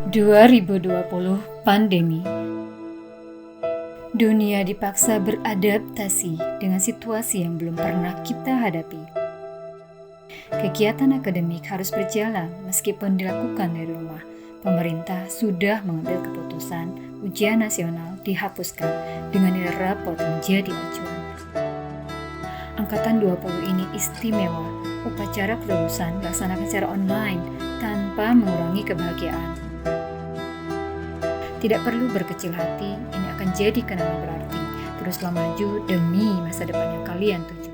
2020 pandemi. Dunia dipaksa beradaptasi dengan situasi yang belum pernah kita hadapi. Kegiatan akademik harus berjalan meskipun dilakukan dari rumah. Pemerintah sudah mengambil keputusan ujian nasional dihapuskan dengan nilai rapot menjadi acuan. Angkatan 20 ini istimewa. Upacara kelulusan dilaksanakan secara online tanpa mengurangi kebahagiaan. Tidak perlu berkecil hati, ini akan jadi kenangan berarti. Teruslah maju demi masa depan yang kalian tuju.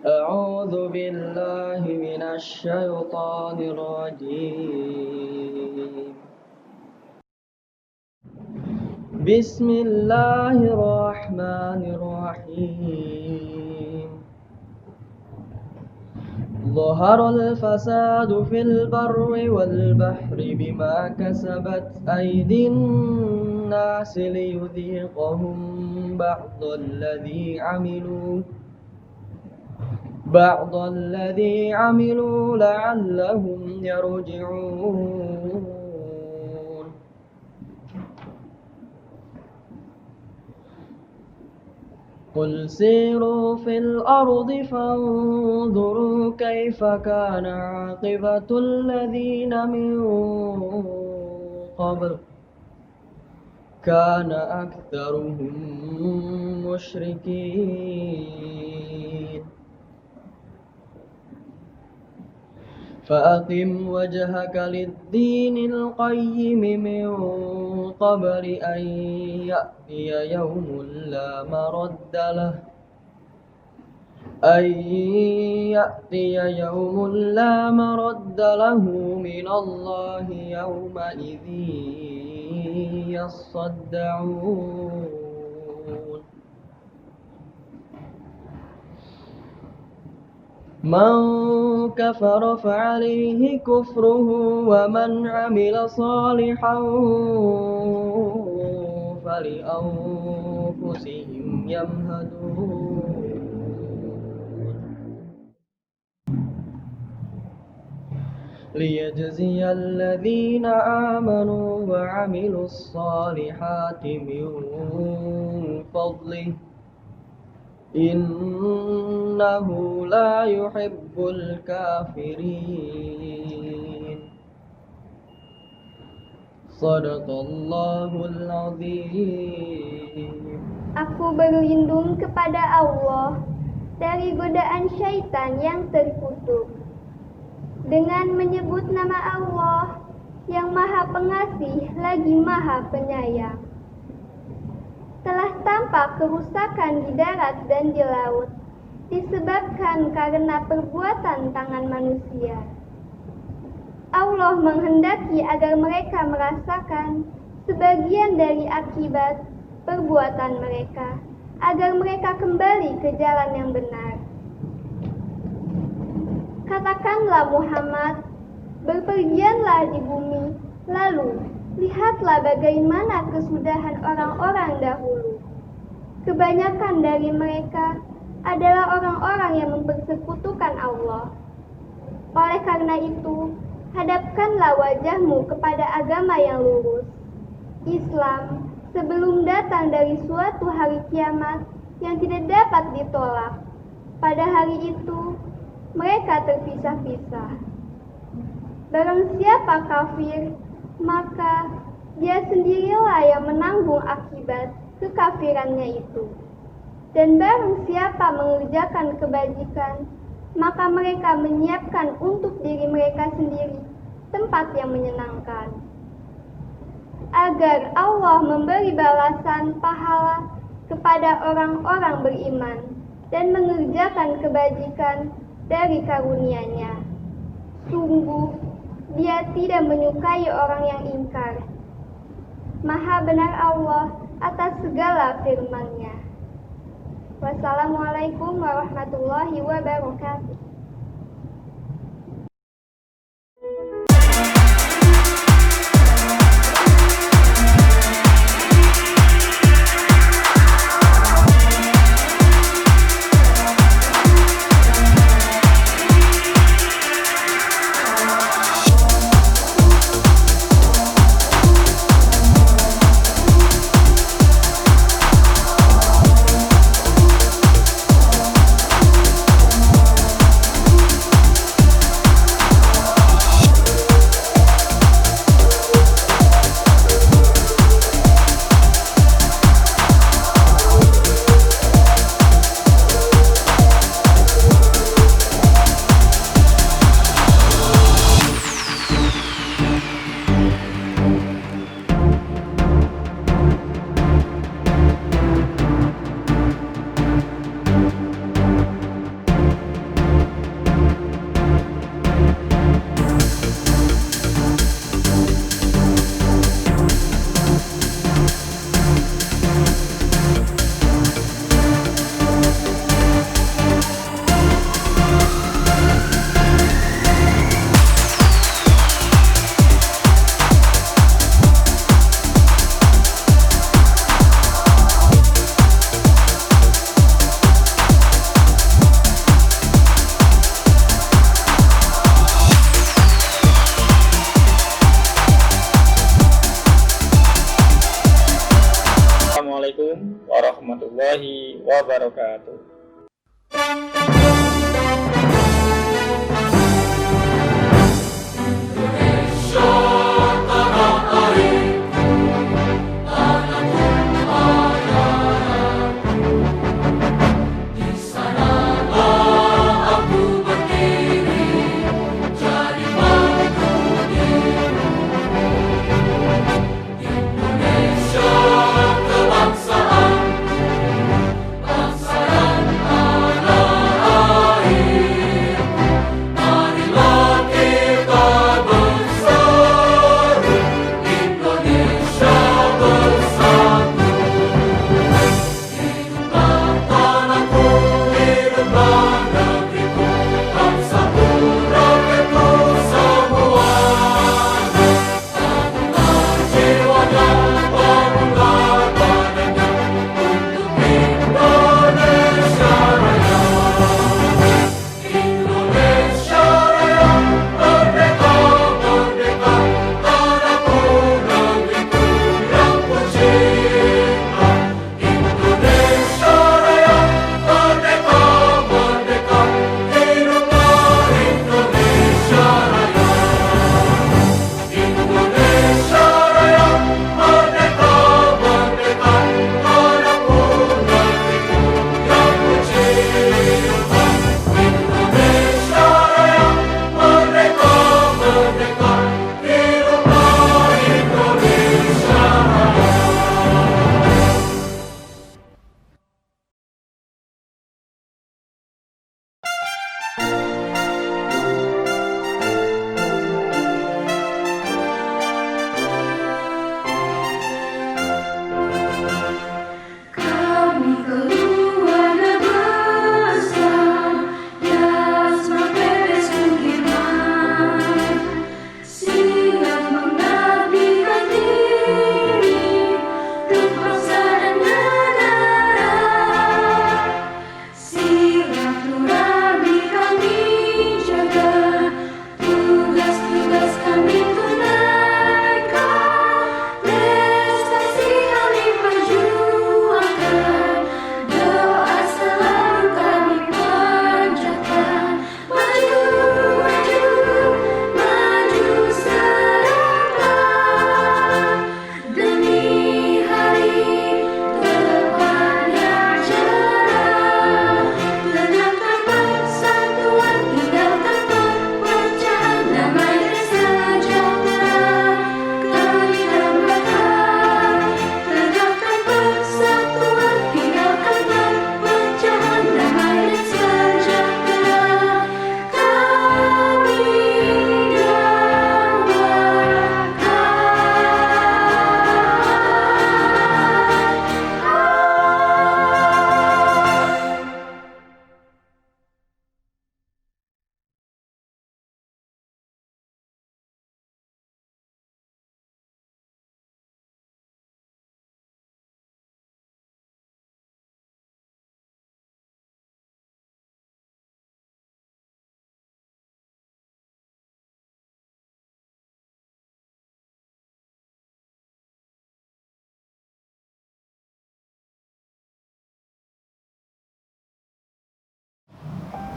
A'udzu billahi minasy syaithanir rajim. Bismillahirrahmanirrahim. ظهر الفساد في البر والبحر بما كسبت أيدي الناس ليذيقهم بعض الذي عملوا لعلهم يرجعون. قل سيروا في الأرض فانظروا كيف كان عاقبة الذين من قبل كان أكثرهم مشركين. فأقم وجهك للدين القيم من قبل أن يأتي يوم لا مرد له من الله يومئذ يصدعون. من كفر فعليه كفره ومن عمل صالحا فلأنفسهم يمهدون. ليجزي الذين آمنوا وعملوا الصالحات من فضله إنه لا يحب الكافرين. Shadaqallahul azim. Aku berlindung kepada Allah dari godaan syaitan yang terkutuk dengan menyebut nama Allah yang Maha Pengasih lagi Maha Penyayang. Telah tampak kerusakan di darat dan di laut disebabkan karena perbuatan tangan manusia. Allah menghendaki agar mereka merasakan sebagian dari akibat perbuatan mereka, agar mereka kembali ke jalan yang benar. Katakanlah Muhammad, berpergianlah di bumi, lalu lihatlah bagaimana kesudahan orang-orang dahulu. Kebanyakan dari mereka adalah orang-orang yang mempersekutukan Allah. Oleh karena itu, hadapkanlah wajahmu kepada agama yang lurus, Islam, sebelum datang dari suatu hari kiamat yang tidak dapat ditolak. Pada hari itu, mereka terpisah-pisah. Barang siapa kafir, maka dia sendirilah yang menanggung akibat kekafirannya itu. Dan barang siapa mengerjakan kebajikan, maka mereka menyiapkan untuk diri mereka sendiri tempat yang menyenangkan. Agar Allah memberi balasan pahala kepada orang-orang beriman dan mengerjakan kebajikan dari karunia-Nya. Sungguh, Dia tidak menyukai orang yang ingkar. Maha benar Allah atas segala firman-Nya. Wassalamualaikum warahmatullahi wabarakatuh. Assalamualaikum warahmatullahi wabarakatuh.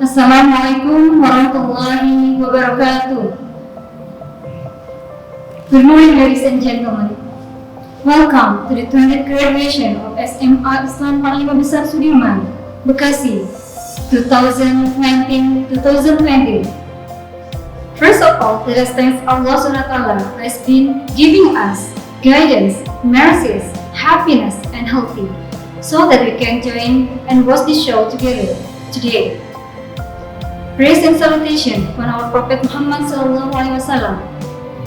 Assalamualaikum warahmatullahi wabarakatuh. Good morning, ladies and gentlemen. Welcome to the 20th graduation of SMA Islam Panglima Besar Sudirman, Bekasi, 2019-2020. First of all, let us thank Allah SWT who has been giving us guidance, mercies, happiness, and healthy, so that we can join and watch this show together today. Praise and salutation upon our Prophet Muhammad SAW,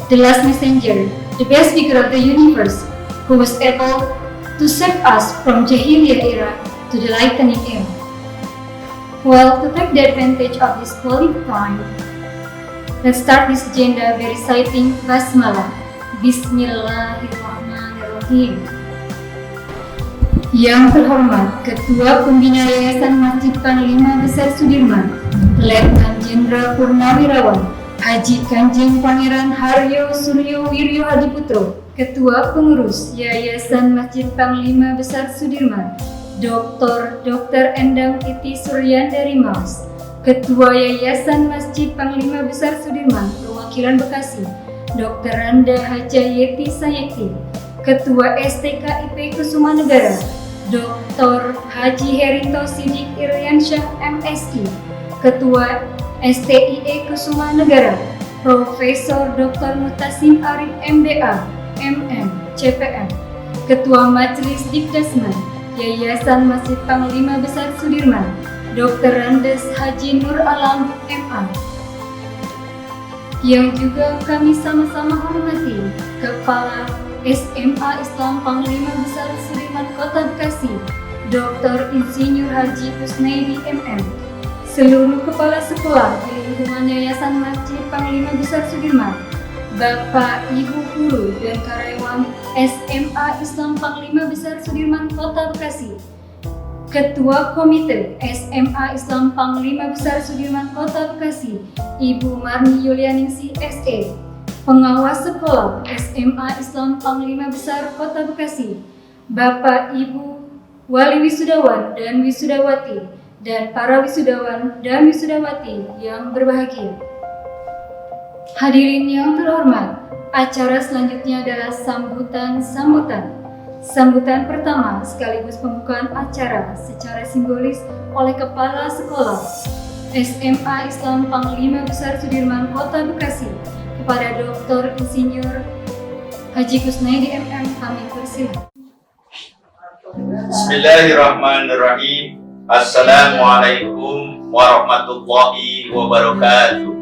the last messenger, the best speaker of the universe, who was able to save us from Jahiliyah era to the lightning era. Well, to take the advantage of this quality time, let's start this agenda by reciting Basmalah. Bismillahirrahmanirrahim. Yang terhormat Ketua Pembina Yayasan Masjid Panglima Besar Sudirman, Letnan Jenderal Purnawirawan Haji Kanjeng Pangeran Haryo Suryo Wiryo Hadiputro, Ketua Pengurus Yayasan Masjid Panglima Besar Sudirman, Dr. Endang Titi Suryandari Maus, Ketua Yayasan Masjid Panglima Besar Sudirman, Perwakilan Bekasi, Dr. Randa Haja Yeti Sayekti, Ketua STKIP Kusuma Negara, Dr. Haji Herinto Sidik Iriansyah MSI, Ketua STIE Kusuma Negara, Profesor Dr. Mutasim Arif MBA, MM, CPM, Ketua Majelis Dikdasman, Yayasan Masjid Panglima Besar Sudirman, Dr. Randes Haji Nur Alam MA. Yang juga kami sama-sama hormati Kepala SMA Islam Panglima Besar Sudirman Kota Bekasi, Dr. Insinyur Haji Kusnaidi MM, seluruh kepala sekolah di lingkungan Yayasan Masjid Panglima Besar Sudirman, Bapak, Ibu guru dan karyawan SMA Islam Panglima Besar Sudirman Kota Bekasi, Ketua Komite SMA Islam Panglima Besar Sudirman Kota Bekasi, Ibu Marni Yulianingsih SE, Pengawas Sekolah SMA Islam Panglima Besar Kota Bekasi, Bapak, Ibu, Wali Wisudawan dan Wisudawati, dan para wisudawan dan wisudawati yang berbahagia. Hadirin yang terhormat, acara selanjutnya adalah sambutan pertama sekaligus pembukaan acara secara simbolis oleh Kepala Sekolah SMA Islam Panglima Besar Sudirman Kota Bekasi kepada Dr. Insinyur Haji Kusnaidi MM. Kami persilakan. Bismillahirrahmanirrahim. Assalamualaikum warahmatullahi wabarakatuh.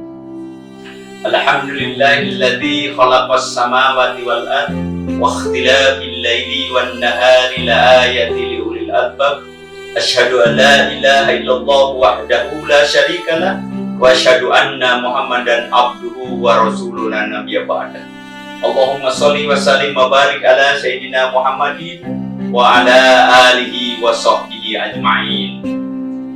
Alhamdulillahilladzi khalaqas samawati wal ard wa ikhtilafil laili wan nahari la ayatin liulil albab. Asyhadu an la ilaha illallah wahdahu la syarikalah wa asyhadu anna Muhammadan abduhu wa rasuluhu la nabiyya ba'da. Allahumma shalli wa sallim wa barik ala sayyidina Muhammadin wa ala alihi wa sahbihi ajma'in.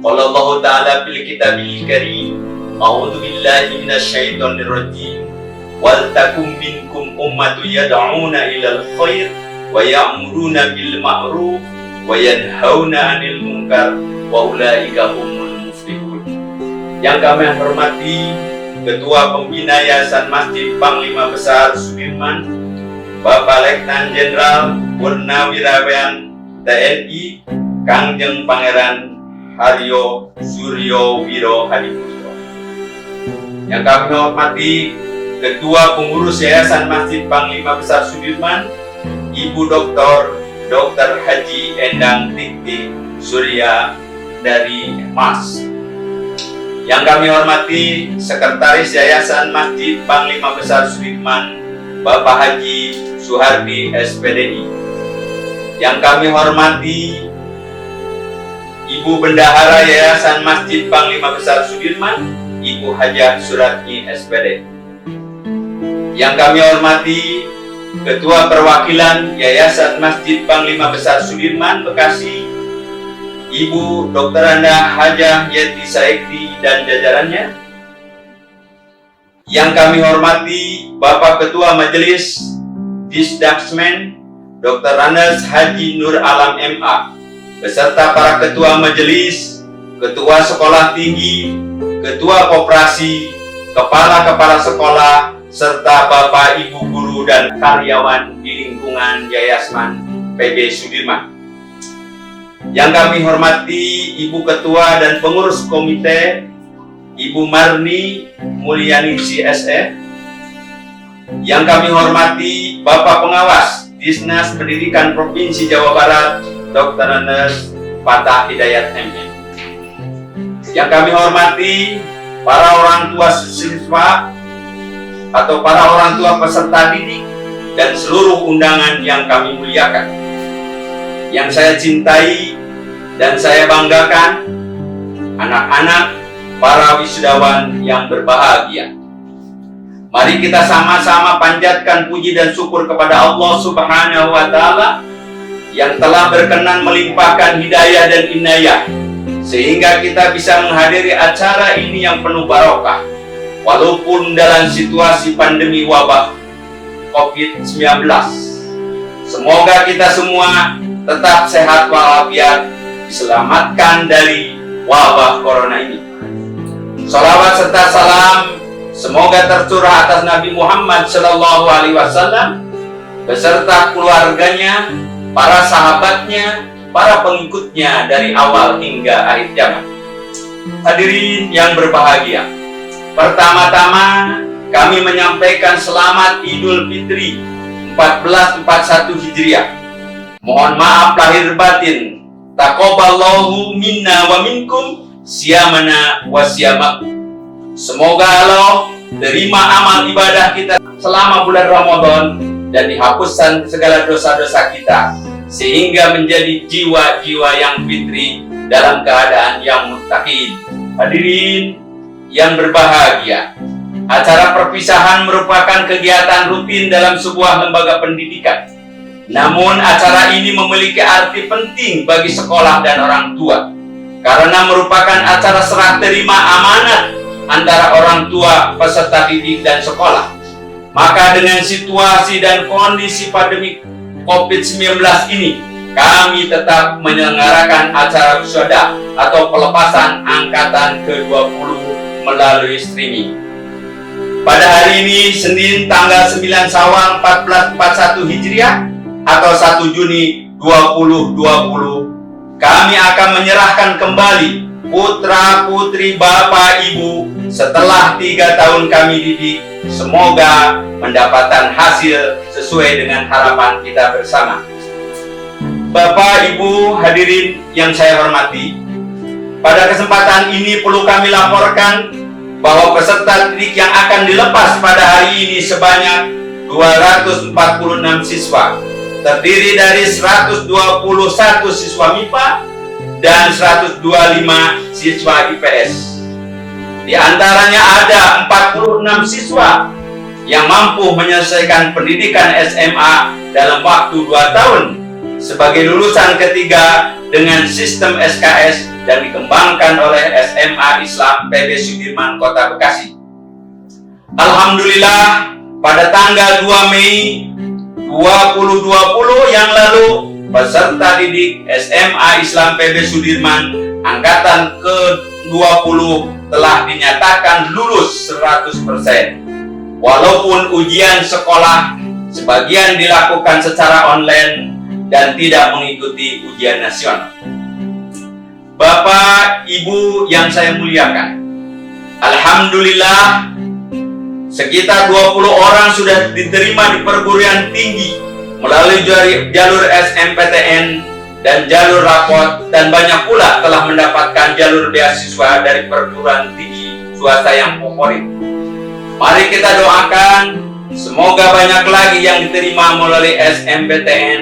Qala Allah ta'ala fil kitabil karim, a'udzu billahi minasy syaithanir rajim. Wal takum minkum ummatun yad'una ilal khair wa ya'muruna bil ma'ruf wa yanhauna 'anil munkar wa ulaika humul muflihun. Yang kami hormati Ketua Pembina Yayasan Masjid Panglima Besar Sudirman, Bapak Letnan Jenderal Purnawirawan TNI Kanjeng Pangeran Haryo Suryo Wiryo Hadiputro. Yang kami hormati Ketua Pengurus Yayasan Masjid Panglima Besar Sudirman, Ibu Dr. Haji Endang Titi Suryandari Mas. Yang kami hormati Sekretaris Yayasan Masjid Panglima Besar Sudirman, Bapak Haji Suhardi SPDI. Yang kami hormati Ibu Bendahara Yayasan Masjid Panglima Besar Sudirman, Ibu Hajah Suratni SPD. Yang kami hormati Ketua Perwakilan Yayasan Masjid Panglima Besar Sudirman Bekasi, Ibu Dr. Randa Haja Yeti Sayekti dan jajarannya. Yang kami hormati Bapak Ketua Majelis Disdaksmen Dr. Randes Haji Nur Alam MA, beserta para Ketua Majelis, Ketua Sekolah Tinggi, Ketua Koperasi, Kepala-Kepala Sekolah, serta Bapak Ibu Guru dan karyawan di lingkungan Yayasan PB Sudirman. Yang kami hormati Ibu Ketua dan Pengurus Komite, Ibu Marni Mulyaningsih SE. Yang kami hormati Bapak Pengawas Disnas Pendidikan Provinsi Jawa Barat, Dr. Randes Fatah Hidayat MM. Yang kami hormati para orang tua siswa atau para orang tua peserta didik dan seluruh undangan yang kami muliakan. Yang saya cintai dan saya banggakan, anak-anak para wisudawan yang berbahagia. Mari kita sama-sama panjatkan puji dan syukur kepada Allah Subhanahu wa Ta'ala yang telah berkenan melimpahkan hidayah dan inayah sehingga kita bisa menghadiri acara ini yang penuh barokah. walaupun dalam situasi pandemi wabah COVID-19. Semoga kita semua tetap sehat walafiat, diselamatkan dari wabah corona ini. Salawat serta salam semoga tercurah atas Nabi Muhammad SAW beserta keluarganya, para sahabatnya, para pengikutnya dari awal hingga akhir zaman. Hadirin yang berbahagia, pertama-tama kami menyampaikan selamat Idul Fitri 1441 Hijriah. Mohon maaf lahir batin. Taqabbalallahu minna wa minkum siyamana wa siyamakum. Semoga Allah terima amal ibadah kita selama bulan Ramadan dan dihapuskan segala dosa-dosa kita, sehingga menjadi jiwa-jiwa yang fitri dalam keadaan yang muttaqin. Hadirin yang berbahagia, acara perpisahan merupakan kegiatan rutin dalam sebuah lembaga pendidikan. Namun acara ini memiliki arti penting bagi sekolah dan orang tua, karena merupakan acara serah terima amanat antara orang tua, peserta didik, dan sekolah. Maka dengan situasi dan kondisi pandemi COVID-19 ini, kami tetap menyelenggarakan acara wisuda atau pelepasan angkatan ke-20 melalui streaming. Pada hari ini, Senin tanggal 9 Syawal 1441 Hijriah atau 1 Juni 2020, kami akan menyerahkan kembali putra-putri Bapak Ibu setelah 3 tahun kami didik. Semoga mendapatkan hasil sesuai dengan harapan kita bersama. Bapak Ibu hadirin yang saya hormati, pada kesempatan ini perlu kami laporkan bahwa peserta didik yang akan dilepas pada hari ini sebanyak 246 siswa, terdiri dari 121 siswa MIPA dan 125 siswa IPS. Di antaranya ada 46 siswa yang mampu menyelesaikan pendidikan SMA dalam waktu 2 tahun sebagai lulusan ketiga dengan sistem SKS dan dikembangkan oleh SMA Islam PB Sudirman Kota Bekasi. Alhamdulillah, pada tanggal 2 Mei 2020 yang lalu, peserta didik SMA Islam PB Sudirman angkatan ke-20 telah dinyatakan lulus 100%. Walaupun ujian sekolah sebagian dilakukan secara online dan tidak mengikuti ujian nasional. Bapak, Ibu yang saya muliakan, alhamdulillah sekitar 20 orang sudah diterima di perguruan tinggi melalui jalur SNMPTN dan jalur rapot, dan banyak pula telah mendapatkan jalur beasiswa dari perguruan tinggi swasta yang favorit. Mari kita doakan semoga banyak lagi yang diterima melalui SNMPTN,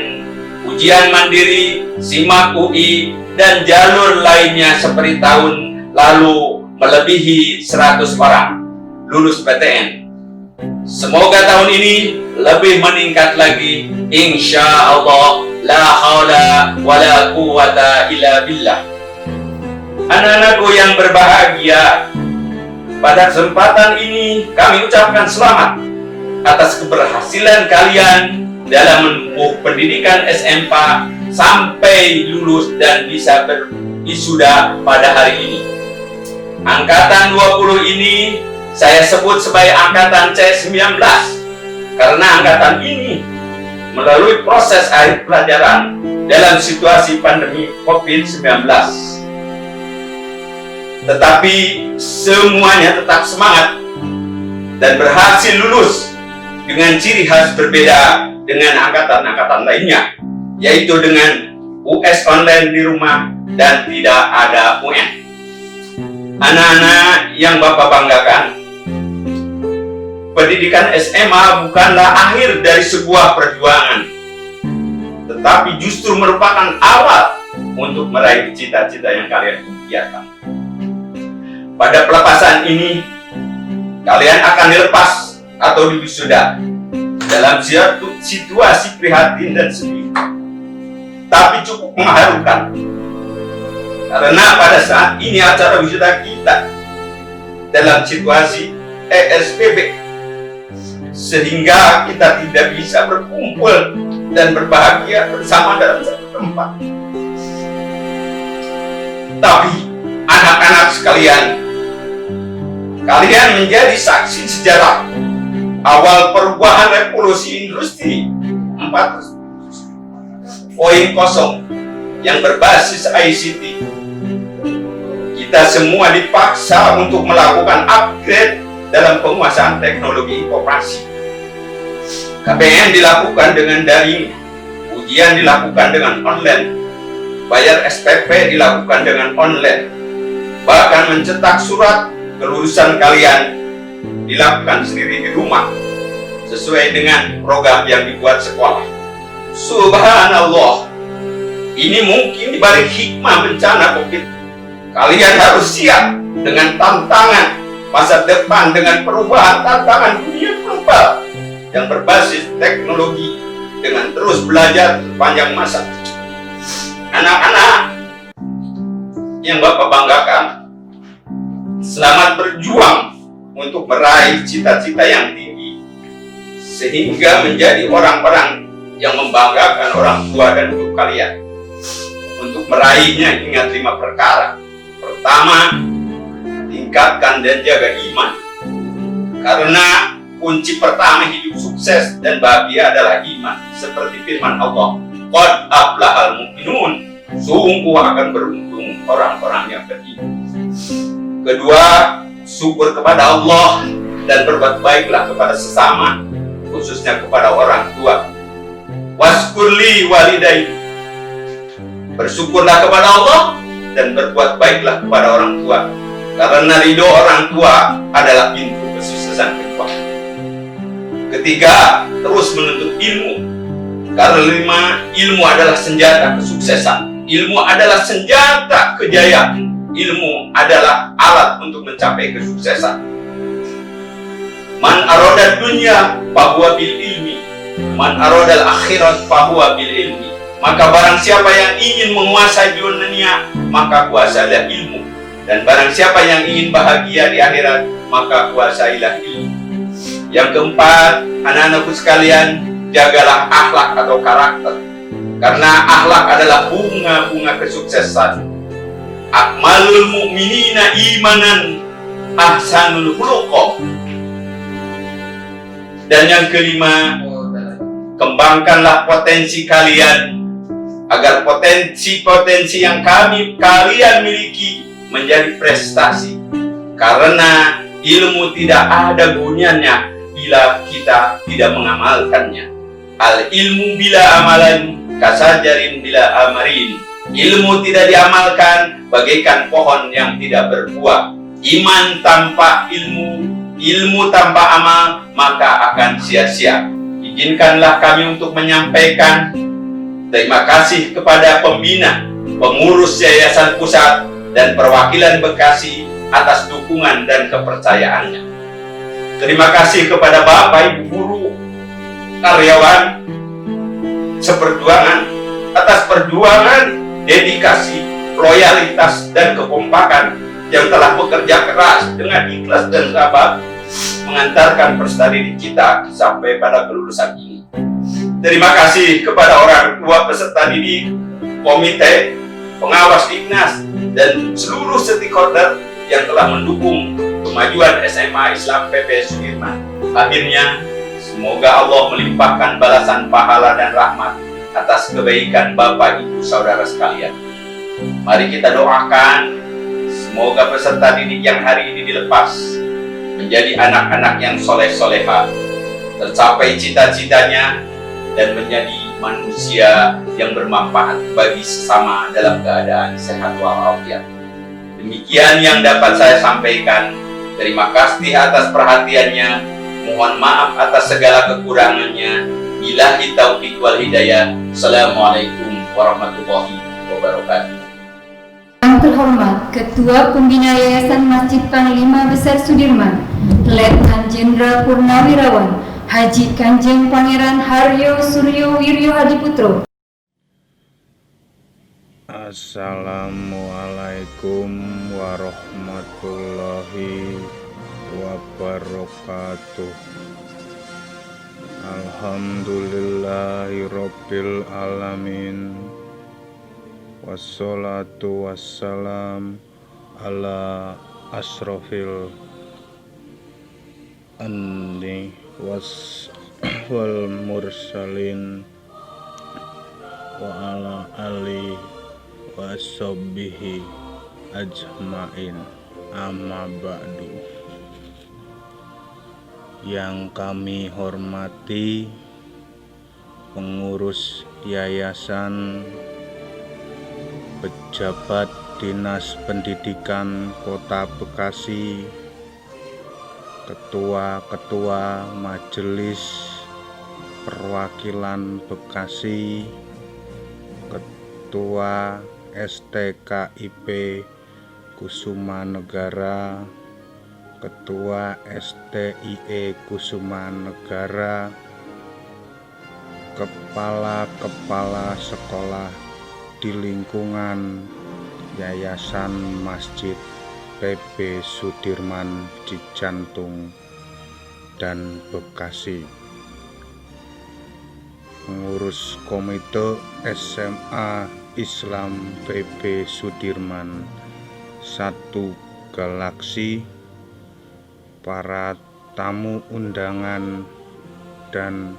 ujian mandiri, SIMAK UI, dan jalur lainnya seperti tahun lalu melebihi 100 orang lulus PTN. Semoga tahun ini lebih meningkat lagi, insya Allah. La haula wa la quwwata illa billah. Anak-anakku yang berbahagia, pada kesempatan ini kami ucapkan selamat atas keberhasilan kalian dalam menempuh pendidikan SMK sampai lulus dan bisa berwisuda pada hari ini. Angkatan 20 ini saya sebut sebagai angkatan C19 karena angkatan ini melalui proses akhir pelajaran dalam situasi pandemi COVID-19. Tetapi semuanya tetap semangat dan berhasil lulus dengan ciri khas berbeda dengan angkatan-angkatan lainnya, yaitu dengan US online di rumah dan tidak ada UN. Anak-anak yang Bapak banggakan, pendidikan SMA bukanlah akhir dari sebuah perjuangan, tetapi justru merupakan awal untuk meraih cita-cita yang kalian impikan. Pada pelepasan ini, kalian akan dilepas atau diwisuda dalam situasi prihatin dan sedih, tapi cukup mengharukan. Karena pada saat ini acara wisuda kita dalam situasi ESPB, sehingga kita tidak bisa berkumpul dan berbahagia bersama dalam satu tempat. Tapi anak-anak sekalian, kalian menjadi saksi sejarah awal perubahan revolusi industri 4.0 yang berbasis ICT. Kita semua dipaksa untuk melakukan upgrade dalam penguasaan teknologi informasi. KPM dilakukan dengan daring, ujian dilakukan dengan online, bayar SPP dilakukan dengan online, bahkan mencetak surat kelulusan kalian dilakukan sendiri di rumah sesuai dengan program yang dibuat sekolah. Subhanallah, ini mungkin dibalik hikmah bencana COVID. Kalian harus siap dengan tantangan masa depan dengan perubahan tantangan dunia global yang berbasis teknologi dengan terus belajar sepanjang masa. Anak-anak yang Bapak banggakan, selamat berjuang untuk meraih cita-cita yang tinggi sehingga menjadi orang-orang yang membanggakan orang tua dan guru kalian. Untuk meraihnya ingat 5 perkara. Pertama, tingkatkan dan jaga iman, karena kunci pertama hidup sukses dan bahagia adalah iman. Seperti firman Allah, qad aflahal mu'minun, sungguh akan beruntung orang-orang yang beriman. Kedua, syukur kepada Allah dan berbuat baiklah kepada sesama, khususnya kepada orang tua. Waskurli walidayni, bersyukurlah kepada Allah dan berbuat baiklah kepada orang tua, karena ridho orang tua adalah pintu kesuksesan kedua. Ketiga, terus menuntut ilmu, karena ilmu adalah senjata kesuksesan. Ilmu adalah senjata kejayaan. Ilmu adalah alat untuk mencapai kesuksesan. Man aroda dunya fahuwa bil ilmi, man aroda akhirat fahuwa bil ilmi. Maka barang siapa yang ingin menguasai dunia, maka kuasailah ilmu. Dan barang siapa yang ingin bahagia di akhirat, maka kuasailah ilmu. Yang keempat, anak-anakku sekalian, jagalah akhlak atau karakter. Karena akhlak adalah bunga-bunga kesuksesan. Akmalul mu'minina imanan ahsanul khuluq. Dan yang kelima, kembangkanlah potensi kalian agar potensi-potensi yang kalian miliki menjadi prestasi. Karena ilmu tidak ada gunanya bila kita tidak mengamalkannya. Al ilmu bila amalan kasajarin bila amarin. Ilmu tidak diamalkan bagaikan pohon yang tidak berbuah. Iman tanpa ilmu, ilmu tanpa amal, maka akan sia-sia. Izinkanlah kami untuk menyampaikan terima kasih kepada pembina, pengurus Yayasan Pusat, dan perwakilan Bekasi atas dukungan dan kepercayaannya. Terima kasih kepada Bapak, Ibu guru, karyawan seperjuangan atas perjuangan, dedikasi, loyalitas, dan kekompakan yang telah bekerja keras dengan ikhlas dan sabar mengantarkan peserta didik kita sampai pada kelulusan ini. Terima kasih kepada orang tua peserta didik, komite, pengawas Dignas, dan seluruh stakeholder yang telah mendukung kemajuan SMA Islam PP Sudirman. Akhirnya, semoga Allah melimpahkan balasan pahala dan rahmat atas kebaikan Bapak Ibu Saudara sekalian. Mari kita doakan semoga peserta didik yang hari ini dilepas menjadi anak-anak yang soleh-soleha, tercapai cita-citanya, dan menjadi manusia yang bermanfaat bagi sesama dalam keadaan sehat walafiat. Demikian yang dapat saya sampaikan. Terima kasih atas perhatiannya. Mohon maaf atas segala kekurangannya. Billahi taufiq wal hidayah. Assalamualaikum warahmatullahi wabarakatuh. Yang terhormat Ketua Pembina Yayasan Masjid Panglima Besar Sudirman, Letnan Jenderal Purnawirawan Haji Kanjeng Pangeran Haryo Suryo Wiryo Hadiputro. Assalamualaikum warahmatullahi wabarakatuh. Alhamdulillahirabbil alamin. Wassalatu wassalam ala asrofil anni wal mursalin wa ala ali wa sahbihi ajmain, amma ba'du. Yang kami hormati pengurus yayasan, pejabat Dinas Pendidikan Kota Bekasi, ketua-ketua Majelis Perwakilan Bekasi, ketua STKIP Kusuma Negara, ketua STIE Kusuma Negara, kepala-kepala sekolah di lingkungan Yayasan Masjid PB Sudirman Cijantung dan Bekasi, pengurus komite SMA Islam PB Sudirman 1 Galaksi, para tamu undangan, dan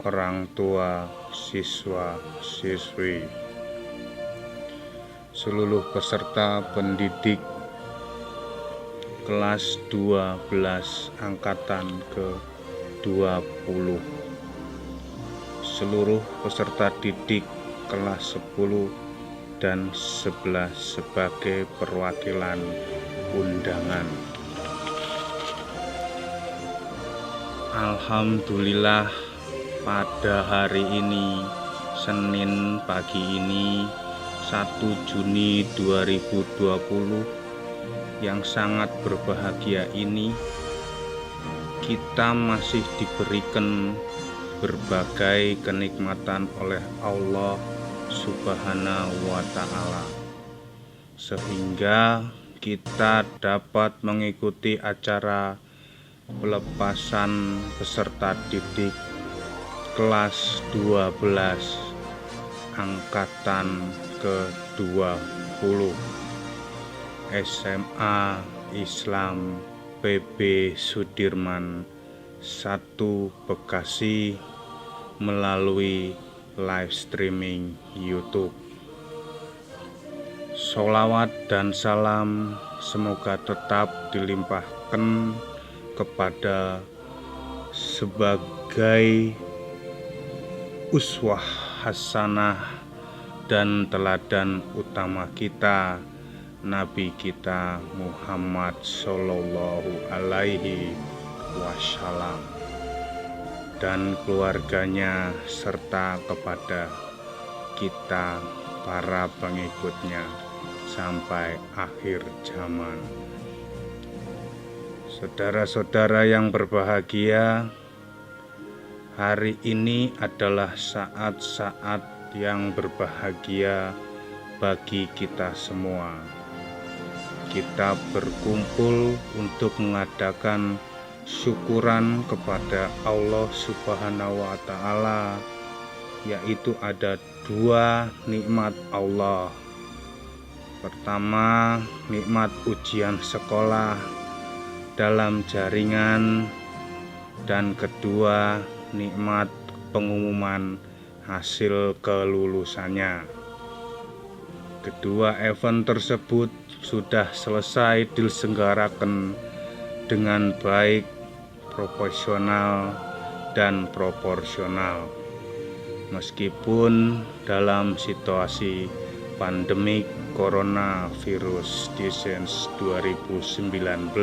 orang tua siswa-siswi, seluruh peserta pendidik kelas 12 angkatan ke-20, seluruh peserta didik kelas 10 dan 11 sebagai perwakilan undangan. Alhamdulillah, pada hari ini, Senin pagi ini, 1 Juni 2020, yang sangat berbahagia ini, kita masih diberikan berbagai kenikmatan oleh Allah Subhanahu wa Ta'ala, sehingga kita dapat mengikuti acara pelepasan peserta didik kelas 12 angkatan ke-20 SMA Islam PB Sudirman 1 Bekasi melalui live streaming YouTube. Sholawat dan salam semoga tetap dilimpahkan kepada sebagai uswah hasanah dan teladan utama kita, Nabi kita Muhammad Sallallahu Alaihi Wasallam dan keluarganya, serta kepada kita para pengikutnya sampai akhir zaman. Saudara-saudara yang berbahagia, hari ini adalah saat-saat yang berbahagia bagi kita semua. Kita berkumpul untuk mengadakan syukuran kepada Allah Subhanahu wa Ta'ala, yaitu ada 2 nikmat Allah. Pertama, nikmat ujian sekolah dalam jaringan, dan kedua, nikmat pengumuman hasil kelulusannya. Kedua event tersebut sudah selesai diselenggarakan dengan baik, profesional, dan proporsional. Meskipun dalam situasi pandemik coronavirus disease 2019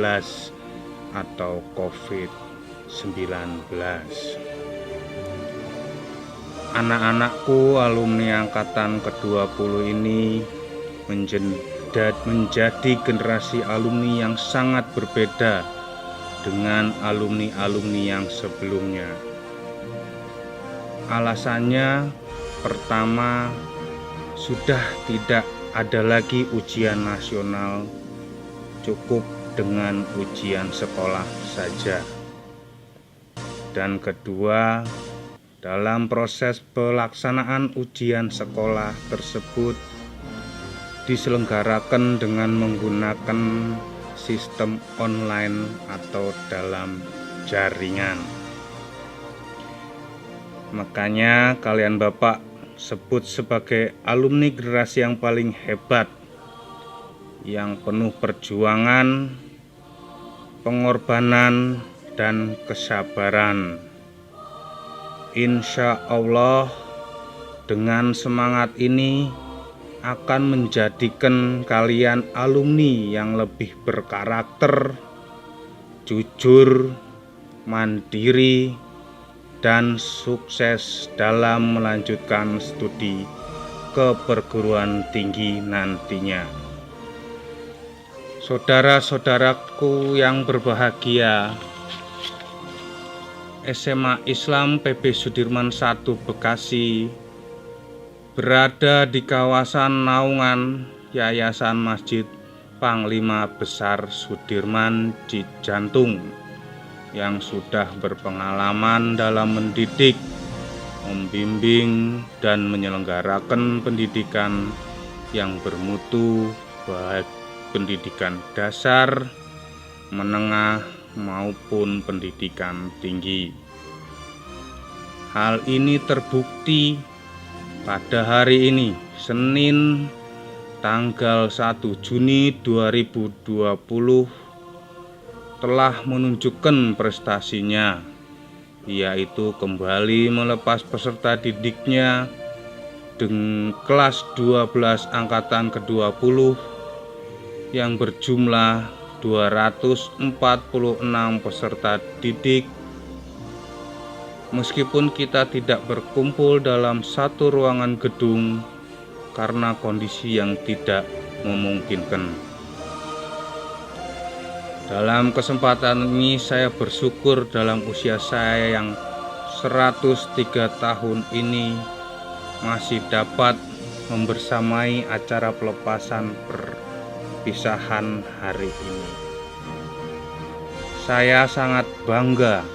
atau COVID-19. Anak-anakku alumni angkatan ke-20 ini menjadi generasi alumni yang sangat berbeda dengan alumni-alumni yang sebelumnya. Alasannya, pertama, sudah tidak ada lagi ujian nasional, cukup dengan ujian sekolah saja. Dan kedua, dalam proses pelaksanaan ujian sekolah tersebut diselenggarakan dengan menggunakan sistem online atau dalam jaringan. Makanya kalian Bapak sebut sebagai alumni generasi yang paling hebat, yang penuh perjuangan, pengorbanan, dan kesabaran. Insya Allah dengan semangat ini akan menjadikan kalian alumni yang lebih berkarakter, jujur, mandiri, dan sukses dalam melanjutkan studi ke perguruan tinggi nantinya. Saudara-saudaraku yang berbahagia, SMA Islam PB Sudirman 1 Bekasi berada di kawasan naungan Yayasan Masjid Panglima Besar Sudirman Cijantung yang sudah berpengalaman dalam mendidik, membimbing, dan menyelenggarakan pendidikan yang bermutu, baik pendidikan dasar, menengah, maupun pendidikan tinggi. Hal ini terbukti pada hari ini, Senin tanggal 1 Juni 2020, telah menunjukkan prestasinya, yaitu kembali melepas peserta didiknya dengan kelas 12 angkatan ke-20 yang berjumlah 246 peserta didik. Meskipun kita tidak berkumpul dalam satu ruangan gedung karena kondisi yang tidak memungkinkan. Dalam kesempatan ini saya bersyukur dalam usia saya yang 103 tahun ini masih dapat membersamai acara pelepasan perpisahan hari ini. Saya sangat bangga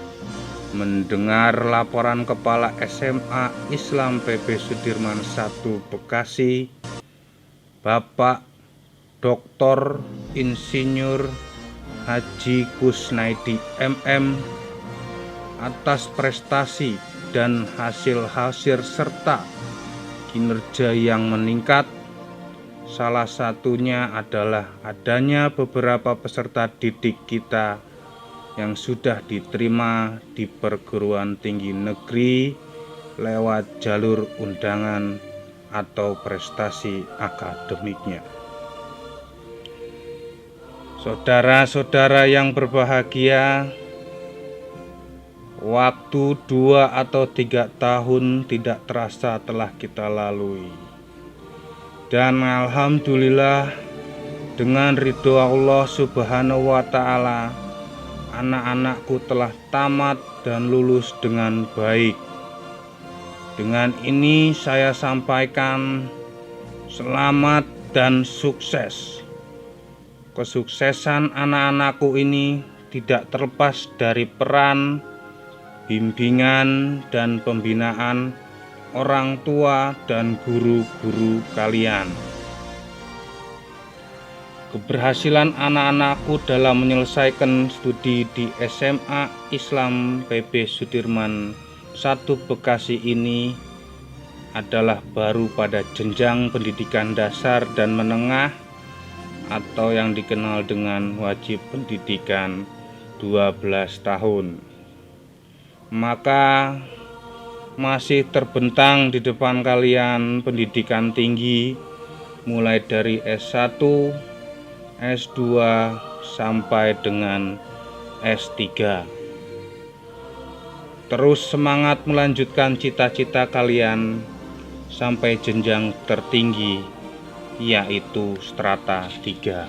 mendengar laporan Kepala SMA Islam PB Sudirman 1 Bekasi, Bapak Dr. Insinyur Haji Kusnaidi MM, atas prestasi dan hasil-hasil serta kinerja yang meningkat. Salah satunya adalah adanya beberapa peserta didik kita yang sudah diterima di perguruan tinggi negeri lewat jalur undangan atau prestasi akademiknya. Saudara-saudara yang berbahagia, waktu 2 atau 3 tahun tidak terasa telah kita lalui. Dan alhamdulillah dengan ridho Allah Subhanahu wa Ta'ala, anak-anakku telah tamat dan lulus dengan baik. Dengan ini saya sampaikan selamat dan sukses. Kesuksesan anak-anakku ini tidak terlepas dari peran, bimbingan, dan pembinaan orang tua dan guru-guru kalian. Keberhasilan anak-anakku dalam menyelesaikan studi di SMA Islam PB Sudirman 1 Bekasi ini adalah baru pada jenjang pendidikan dasar dan menengah, atau yang dikenal dengan wajib pendidikan 12 tahun. Maka masih terbentang di depan kalian pendidikan tinggi mulai dari S1, S2 sampai dengan S3. Terus semangat melanjutkan cita-cita kalian sampai jenjang tertinggi, yaitu strata 3.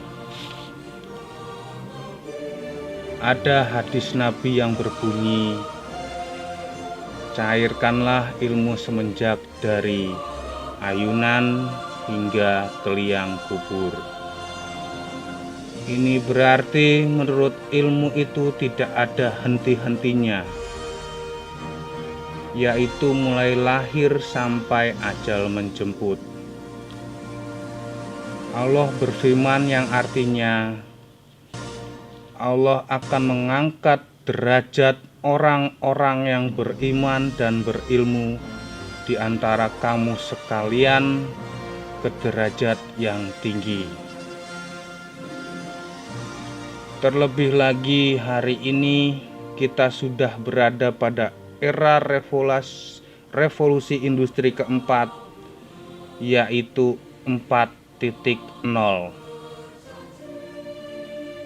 Ada hadis Nabi yang berbunyi, cairkanlah ilmu semenjak dari ayunan hingga ke liang kubur. Ini berarti menurut ilmu itu tidak ada henti-hentinya, yaitu mulai lahir sampai ajal menjemput. Allah berfirman yang artinya, Allah akan mengangkat derajat orang-orang yang beriman dan berilmu di antara kamu sekalian ke derajat yang tinggi. Terlebih lagi hari ini kita sudah berada pada era revolusi industri keempat, yaitu 4.0.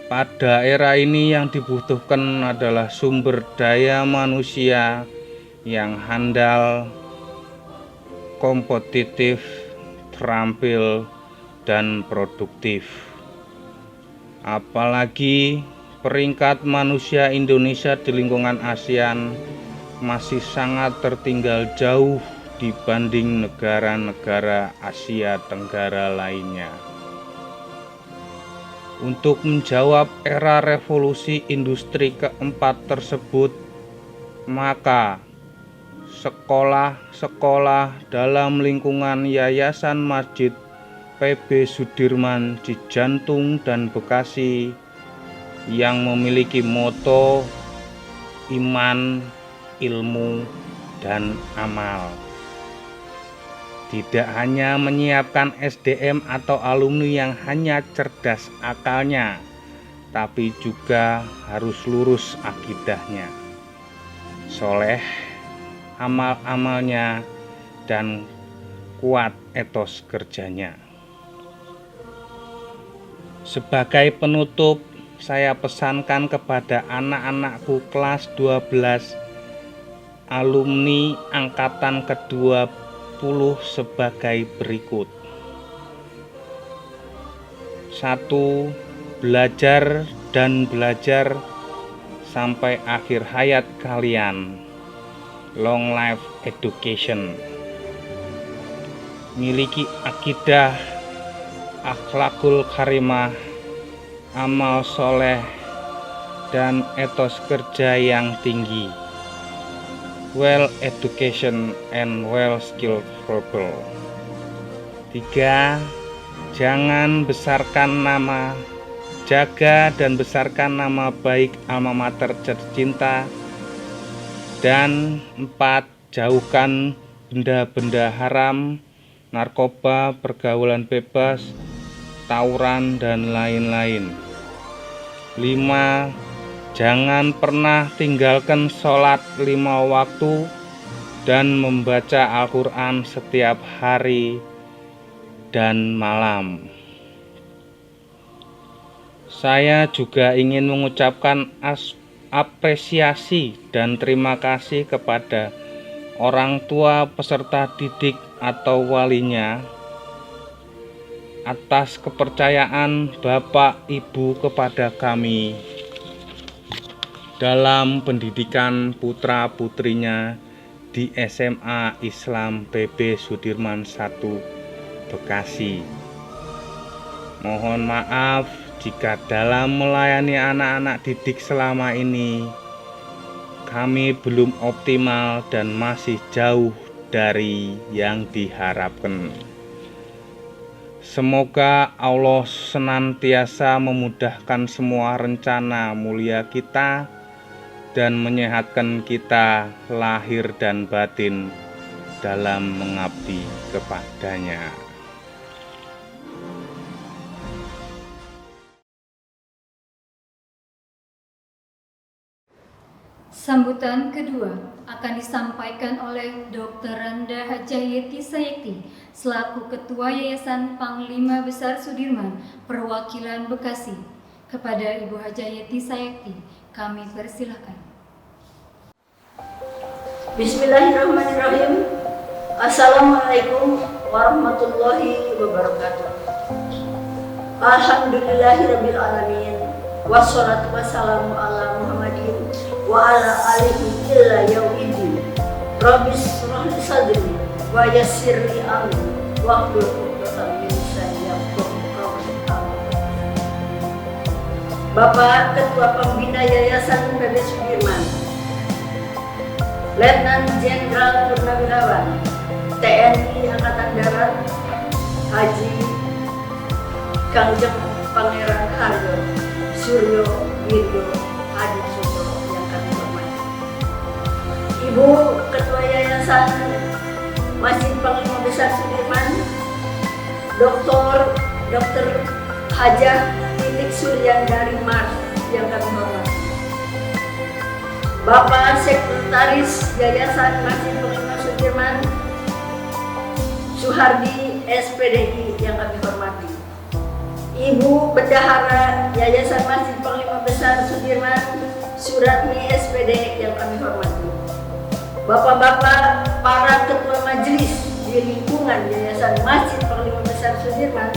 Pada era ini yang dibutuhkan adalah sumber daya manusia yang handal, kompetitif, terampil, dan produktif. Apalagi peringkat manusia Indonesia di lingkungan ASEAN masih sangat tertinggal jauh dibanding negara-negara Asia Tenggara lainnya. Untuk menjawab era revolusi industri keempat tersebut, maka sekolah-sekolah dalam lingkungan Yayasan Masjid PB Sudirman di Jantung dan Bekasi yang memiliki moto iman, ilmu, dan amal tidak hanya menyiapkan SDM atau alumni yang hanya cerdas akalnya, tapi juga harus lurus akidahnya, soleh amal-amalnya, dan kuat etos kerjanya. Sebagai penutup, saya pesankan kepada anak-anakku kelas 12 alumni angkatan ke-20 sebagai berikut. 1. Belajar dan belajar sampai akhir hayat kalian. Long life education. Miliki akidah, akhlakul karimah, amal soleh, dan etos kerja yang tinggi. Well education and well skilled people. 3. Jangan besarkan nama, jaga dan besarkan nama baik alma mater tercinta. Dan 4. Jauhkan benda-benda haram, narkoba, pergaulan bebas, tawuran, dan lain-lain. 5. Jangan pernah tinggalkan sholat 5 waktu dan membaca Al-Quran setiap hari dan malam. Saya juga ingin mengucapkan apresiasi dan terima kasih kepada orang tua peserta didik atau walinya atas kepercayaan Bapak Ibu kepada kami dalam pendidikan putra-putrinya di SMA Islam PB Sudirman 1 Bekasi. Mohon maaf jika dalam melayani anak-anak didik selama ini kami belum optimal dan masih jauh dari yang diharapkan. Semoga Allah senantiasa memudahkan semua rencana mulia kita dan menyehatkan kita lahir dan batin dalam mengabdi kepadanya. Sambutan kedua akan disampaikan oleh Dr. Randa Hajayeti Sayekti selaku Ketua Yayasan Panglima Besar Sudirman Perwakilan Bekasi. Kepada Ibu Hajayeti Sayekti, kami persilahkan. Bismillahirrahmanirrahim. Assalamualaikum warahmatullahi wabarakatuh. Alhamdulillahirabbil alamin. Wassalatu wassalamu ala Muhammadin wa ala alihi illa yaumiddin. Rabbis shrah li sadri wa yassir li amri wahlul 'uqdatam min lisani yafqahu qawli. Bapak Ketua Pembina Yayasan PB Sudirman, Letnan Jenderal Purnawirawan TNI Angkatan Darat Haji Kangjeng Pangeran Haryo Suryo Wiryo Hadi Suto yang kami hormati, Ibu Ketua Yayasan Masjid Panglima Besar Sudirman, Dr. Hajah Titik Suryandari Mars yang kami hormati, Bapak Sekretaris Yayasan Masjid Panglima Sudirman Suhardi SPDI yang kami hormati, Ibu Bendahara Yayasan Masjid Panglima Besar Sudirman Suratmi SPD yang kami hormati, Bapak-bapak para ketua majelis di lingkungan Yayasan Masjid Panglima Besar Sudirman,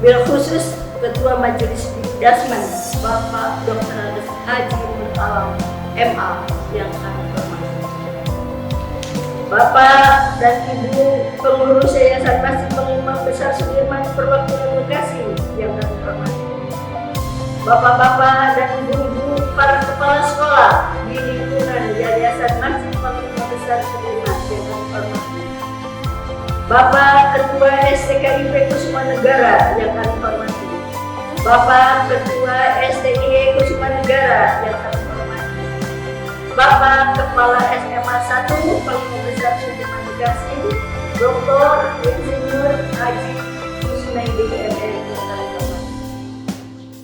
bil khusus Ketua Majelis Dasman Bapak Dr. Haji Nur Alam MA yang kami hormati, Bapak dan Ibu pengurus Yayasan Masjid Panglima Besar Sudirman Perwakilan Bekasi yang kami hormati, Bapak-bapak dan Ibu-ibu para kepala sekolah di lingkungan Yayasan Masjid Panglima Besar Sudirman yang kami hormati, Bapak Ketua STKIP Kusuma Negara yang kami hormati, Bapak Ketua STIE Kusuma Negara yang kami hormati, Bapak Kepala SMA 1 Panglima Besar Sudirman Bekasi, Dr. Insinyur Haji Kusnaidi MM yang kami hormati,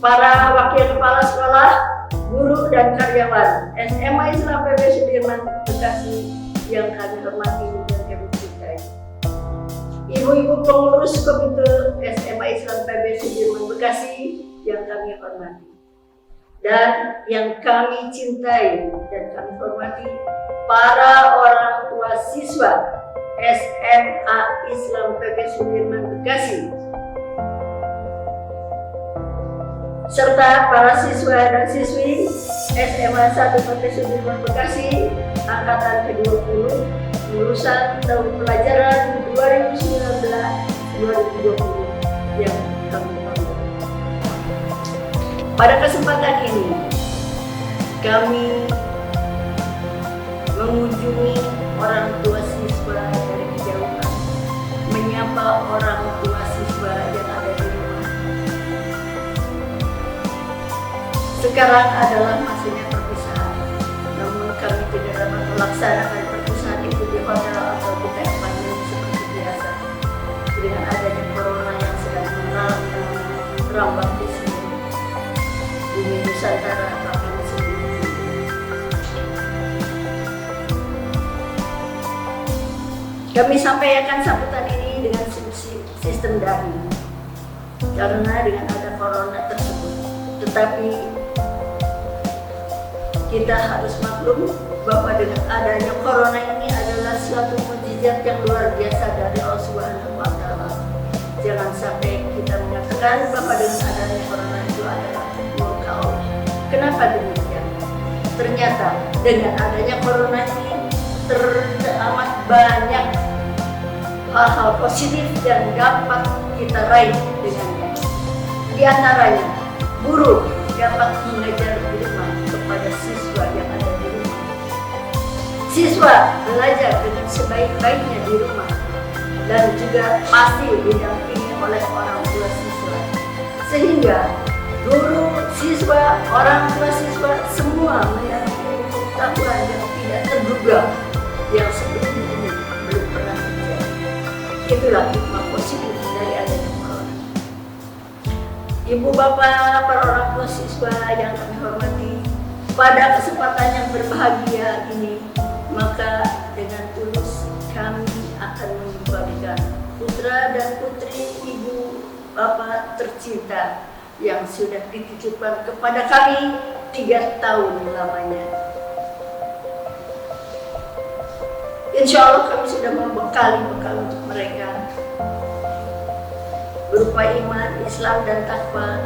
para wakil kepala sekolah, guru dan karyawan SMA Islam PB Sudirman Bekasi yang kami hormati dan kami cintai, ibu-ibu pengurus Komite SMA Islam PB Sudirman Bekasi yang kami hormati, dan yang kami cintai dan kami hormati para orang tua siswa SMA Islam PB Sudirman Bekasi, serta para siswa dan siswi SMA 1 PB Sudirman Bekasi angkatan ke-20 lulusan tahun pelajaran 2019-2020 yang kami hormati. Pada kesempatan ini kami mengunjungi orang tua siswa dari kejauhan, menyapa orang tua siswa yang ada di rumah. Sekarang adalah masanya perpisahan, namun kami tidak dapat melaksanakan perpisahan itu di hotel atau di tempat seperti biasa. Dengan adanya corona yang sedang merambah di sini, bumi Nusantara akan sendiri. Kami sampaikan sambutan ini dengan sistem daring karena dengan ada corona tersebut. Tetapi kita harus maklum bahwa dengan adanya corona ini adalah suatu mukjizat yang luar biasa dari Allah Subhanahu wa Ta'ala. Jangan sampai kita mengatakan bahwa dengan adanya corona itu adalah murka Allah. Kenapa demikian? Ternyata dengan adanya corona ini teramat banyak hal-hal positif yang dapat kita raih dengannya. Di antaranya, guru dapat mengajar di rumah kepada siswa yang ada di rumah. Siswa belajar dengan sebaik-baiknya di rumah dan juga pasti didampingi oleh orang tua siswa. Sehingga guru, siswa, orang tua siswa semua memiliki pengetahuan yang tidak terduga yang sebelumnya ini belum pernah terjadi. Itulah hikmah positif dari adanya corona. Ibu bapak, para orang tua siswa yang kami hormati, pada kesempatan yang berbahagia ini, maka dengan tulus kami akan mengembalikan putra dan putri ibu bapak tercinta yang sudah dititipkan kepada kami 3 tahun lamanya. Insya Allah kami sudah membekali bekal untuk mereka berupa iman, Islam dan takwa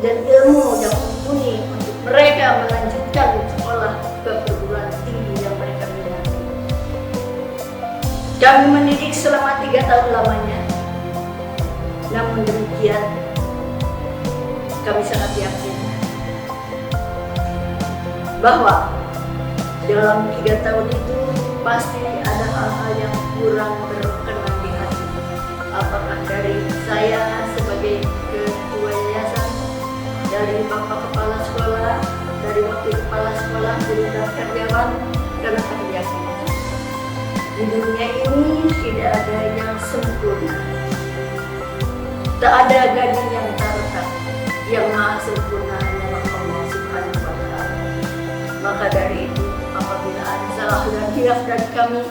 dan ilmu yang mumpuni untuk mereka melanjutkan sekolah ke perguruan tinggi yang mereka minati. Kami mendidik selama 3 tahun lamanya. Namun demikian, kami sangat yakin bahwa dalam 3 tahun itu pasti ada hal-hal yang kurang berkenan di hati. Apakah dari saya sebagai ketua yayasan, dari Bapak Kepala Sekolah, dari Wakil Kepala Sekolah, guru dan karyawan, karena kami yakin di dunia ini tidak ada yang sempurna. Tak ada gading yang tak retak, yang maha sempurna hanyalah Allah Subhanahu wa Ta'ala. Maka dari itu, apabila ada salah dan hilaf dari kami,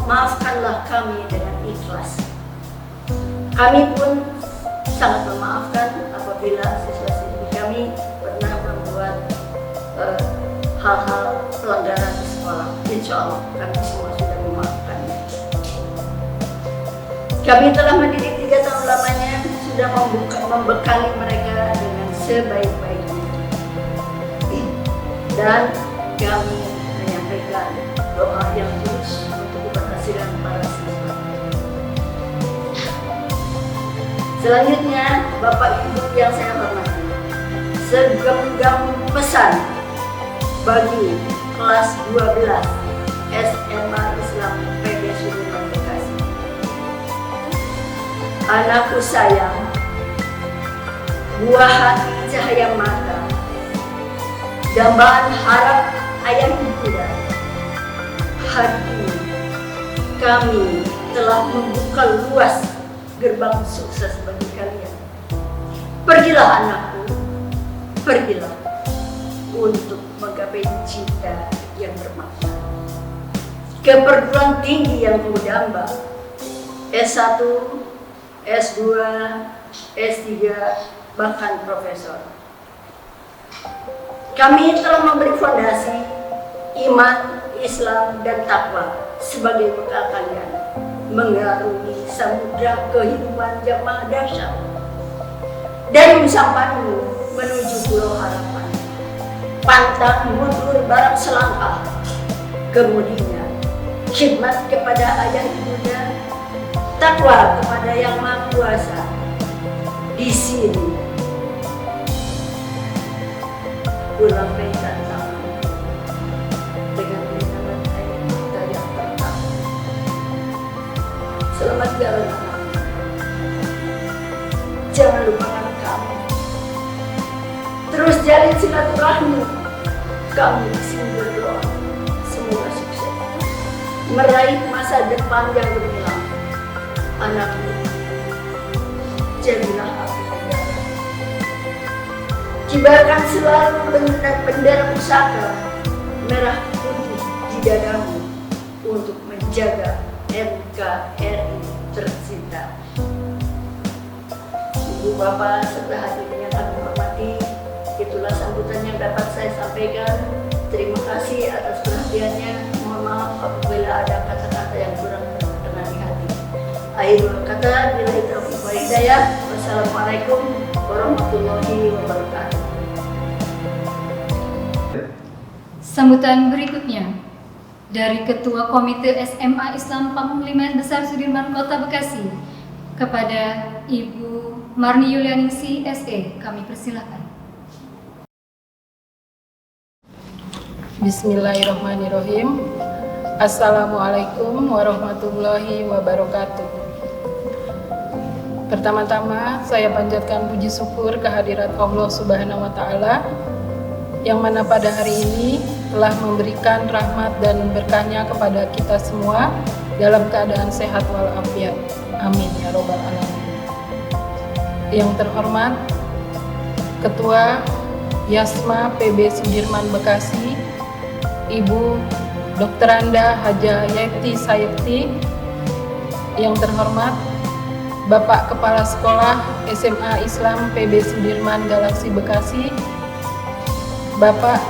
maafkanlah kami dengan ikhlas. Kami pun sangat memaafkan apabila siswa-siswi kami pernah membuat hal-hal pelanggaran di sekolah. Insya Allah kami semua sudah memaafkannya. Kami telah mendidik 3 tahun lamanya, sudah membekali mereka dengan sebaik-baiknya. Dan kami menyampaikan doa yang tulus untuk keberhasilan para siswa. Selanjutnya, Bapak Ibu yang saya hormati, segenggam pesan bagi kelas 12 SMA Islam PB Sudirman Bekasi. Anakku sayang, buah hati cahaya mata, dambaan harap ayah bunda. Hari ini kami telah membuka luas gerbang sukses bagi kalian. Pergilah anakku, pergilah untuk menggapai cita yang bermakna, ke perguruan tinggi yang mendamba, S1, S2, S3, bahkan profesor. Kami telah memberi fondasi iman, Islam, dan takwa sebagai bekal kalian mengarungi samudra kehidupan yang maha dahsyat dan sampanmu menuju pulau harapan. Pantang mundur barang selangkah, kemudian khidmat kepada ayah ibunda, takwa kepada yang maha kuasa. Di sini ulapaikan tangan dengan rintangan air mata yang tertang. Selamat jalan anak. Jangan lupakan kamu. Terus jalin silaturahmi. Kami di sini berdoa semoga sukses meraih masa depan yang gemilang. Anakku, jadilah api negara. Kibarkan selalu bendera pusaka merah putih di dadamu untuk menjaga NKRI tercinta. Ibu Bapak serta hadirin yang kami hormati, itulah sambutan yang dapat saya sampaikan. Terima kasih atas perhatiannya. Mohon maaf apabila ada kata-kata yang kurang berkenan di hati. Akhirul kata, billahi taufiq wal hidayah. Wassalamualaikum warahmatullahi wabarakatuh. Sambutan berikutnya dari Ketua Komite SMA Islam Pamungli Besar Sudirman Kota Bekasi kepada Ibu Marni Yulianingsi SE, kami persilahkan. Bismillahirrahmanirrahim. Assalamualaikum warahmatullahi wabarakatuh. Pertama-tama saya panjatkan puji syukur kehadirat Allah Subhanahu wa Ta'ala yang mana pada hari ini telah memberikan rahmat dan berkahnya kepada kita semua dalam keadaan sehat walafiat. Amin ya robbal alamin. Yang terhormat Ketua Yasma PB Sudirman Bekasi, Ibu Dr. Anda Haja Yeti Sayekti. Yang terhormat Bapak Kepala Sekolah SMA Islam PB Sudirman Galaksi Bekasi, Bapak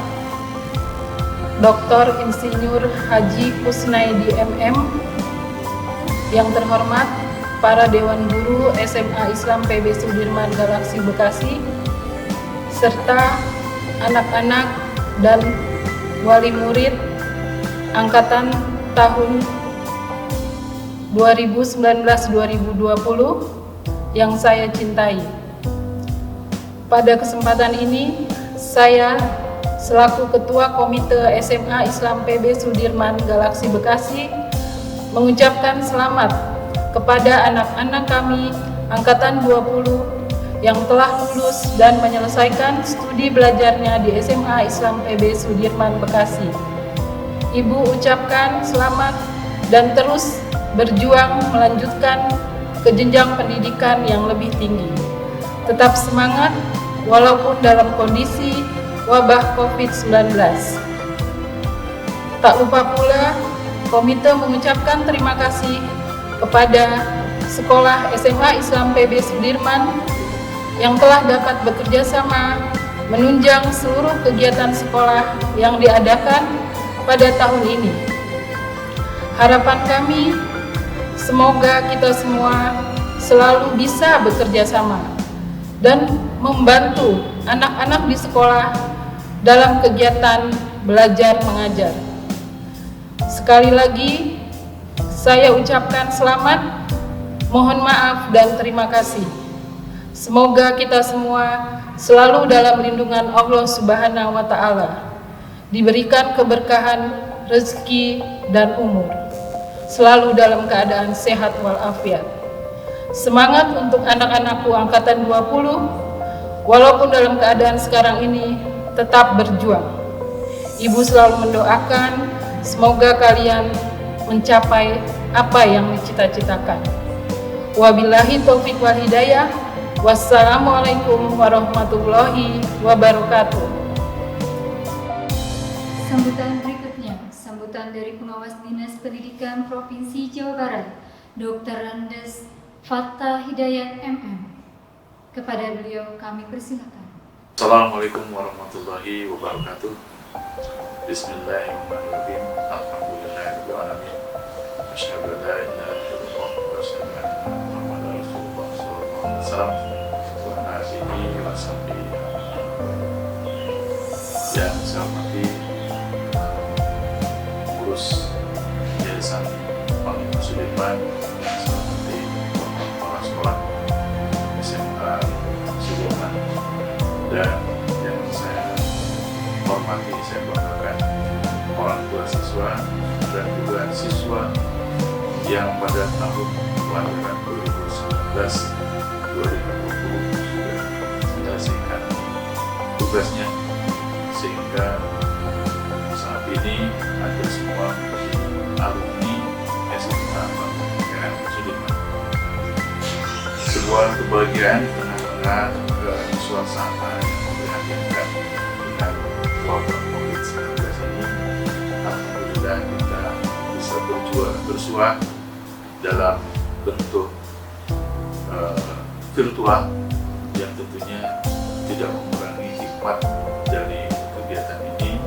Dr. Insinyur Haji Kusnaidi MM. Yang terhormat para Dewan Guru SMA Islam PB Sudirman Galaksi Bekasi, serta anak-anak dan wali murid angkatan tahun 2019-2020 yang saya cintai. Pada kesempatan ini saya selaku Ketua Komite SMA Islam PB Sudirman Galaksi Bekasi mengucapkan selamat kepada anak-anak kami Angkatan 20 yang telah lulus dan menyelesaikan studi belajarnya di SMA Islam PB Sudirman Bekasi. Ibu ucapkan selamat dan terus berjuang melanjutkan ke jenjang pendidikan yang lebih tinggi. Tetap semangat walaupun dalam kondisi wabah COVID-19. Tak lupa pula, komite mengucapkan terima kasih kepada Sekolah SMA Islam PB Sudirman yang telah dapat bekerja sama menunjang seluruh kegiatan sekolah yang diadakan pada tahun ini. Harapan kami, semoga kita semua selalu bisa bekerja sama dan membantu anak-anak di sekolah dalam kegiatan belajar mengajar. Sekali lagi, saya ucapkan selamat, mohon maaf dan terima kasih. Semoga kita semua selalu dalam lindungan Allah Subhanahu wa Ta'ala, diberikan keberkahan, rezeki, dan umur, selalu dalam keadaan sehat walafiat. Semangat untuk anak-anakku Angkatan 20, walaupun dalam keadaan sekarang ini tetap berjuang. Ibu selalu mendoakan semoga kalian mencapai apa yang dicita-citakan. Wabillahi taufik wal hidayah. Wassalamualaikum warahmatullahi wabarakatuh. Sambutan berikutnya, sambutan dari Pengawas Dinas Pendidikan Provinsi Jawa Barat, Dr. Andes Fathah Hidayat MM. Kepada beliau kami persilakan. Assalamualaikum warahmatullahi wabarakatuh. Bismillahirrahmanirrahim. Alhamdulillahirabbil alamin. Asyhadu an la ilaha illallah wa asyhadu anna Muhammadar Rasulullah sallallahu alaihi wasallam wa ala alihi wa sahbihi. Yang saya hormati pengurus Yayasan Panglima Sudirman, yang saya hormati kepala sekolah SMA Sudirman, dan yang saya hormati, saya banggakan orang tua siswa dan juga siswa yang pada tahun kelahiran 2019-2020 sudah menyelesaikan tugasnya, sehingga saat ini ada semua menjadi alumni SMA Panglima Sudirman. Sebuah kebahagiaan di tengah-tengah suasana yang memprihatinkan dengan wabah COVID-19 ini. Alhamdulillah kita bisa bersuah dalam bentuk virtual yang tentunya tidak mengurangi hikmat dari kegiatan ini.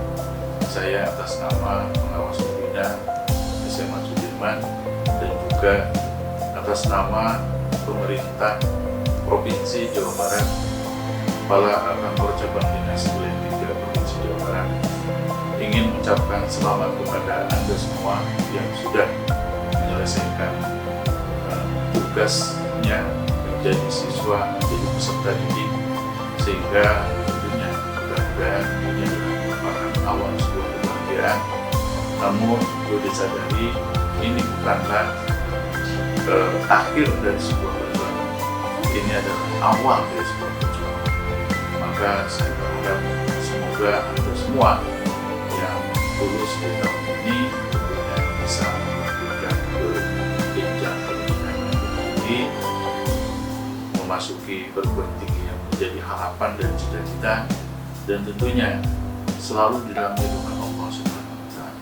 Saya atas nama Pengawas Pembina SMA Sudirman dan juga atas nama pemerintah Provinsi Jawa Barat, Kepala Kantor Cabang Dinas Wilayah 3 Provinsi Jawa Barat, ingin mengucapkan selamat kepada Anda semua yang sudah menyelesaikan tugasnya menjadi siswa, menjadi peserta didik, sehingga tentunya mudah-mudahan ini adalah merupakan awal sebuah kebahagiaan. Namun perlu disadari ini bukanlah akhir dari sebuah perjuangan, ini adalah awal dari sebuah perjuangan. Maka saya berharap semoga Anda semua yang lulus di tahun ini tentunya bisa melanjutkan ke jenjang pendidikan yang lebih tinggi, memasuki perguruan tinggi yang menjadi harapan dan cita-cita, dan tentunya selalu di dalam lindungan Allah Subhanahu wa Ta'ala.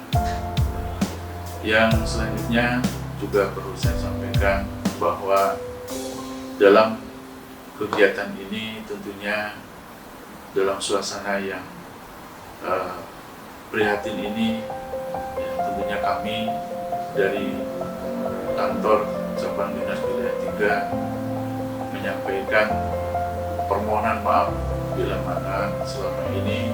Yang selanjutnya juga perlu saya sampaikan bahwa dalam kegiatan ini tentunya dalam suasana yang prihatin ini, ya, tentunya kami dari kantor cabang dinas wilayah 3 menyampaikan permohonan maaf bila mana selama ini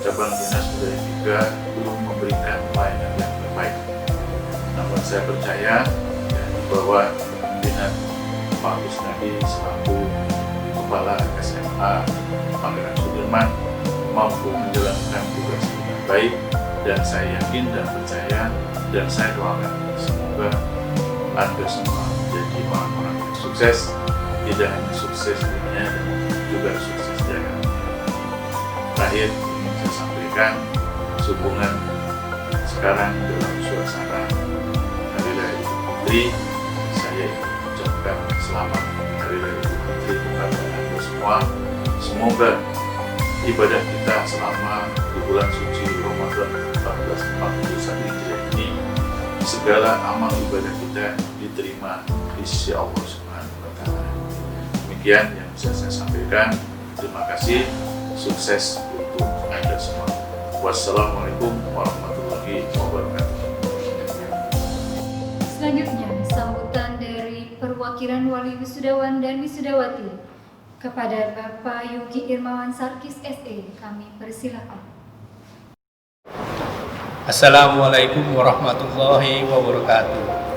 cabang dinas wilayah 3 belum memberikan pelayanan yang terbaik. Namun saya percaya ya, di bawah pimpinan Pak Kusnadi selaku Kepala SMA Panglima Sudirman mampu menjalankan tugas dengan baik, dan saya yakin dan percaya dan saya doakan semoga Anda semua menjadi orang-orang yang sukses, tidak hanya sukses dunia dan juga sukses di akhirat. Terakhir ingin saya sampaikan sehubungan sekarang dalam suasana Hari Raya Idul Fitri, saya ingin mengucapkan selamat Hari Raya Idul Fitri kepada Anda semua. Semoga ibadah kita selama di bulan suci Ramadan 1441 Hijriah ini, segala amal ibadah kita diterima di sisi Allah Subhanahu wa Ta'ala. Demikian yang bisa saya sampaikan. Terima kasih. Sukses untuk Anda semua. Wassalamualaikum warahmatullahi wabarakatuh. Selanjutnya, sambutan dari perwakilan wali wisudawan dan wisudawati kepada Bapak Yogi Irmawan Sarkis SE, kami persilakan. Assalamualaikum warahmatullahi wabarakatuh.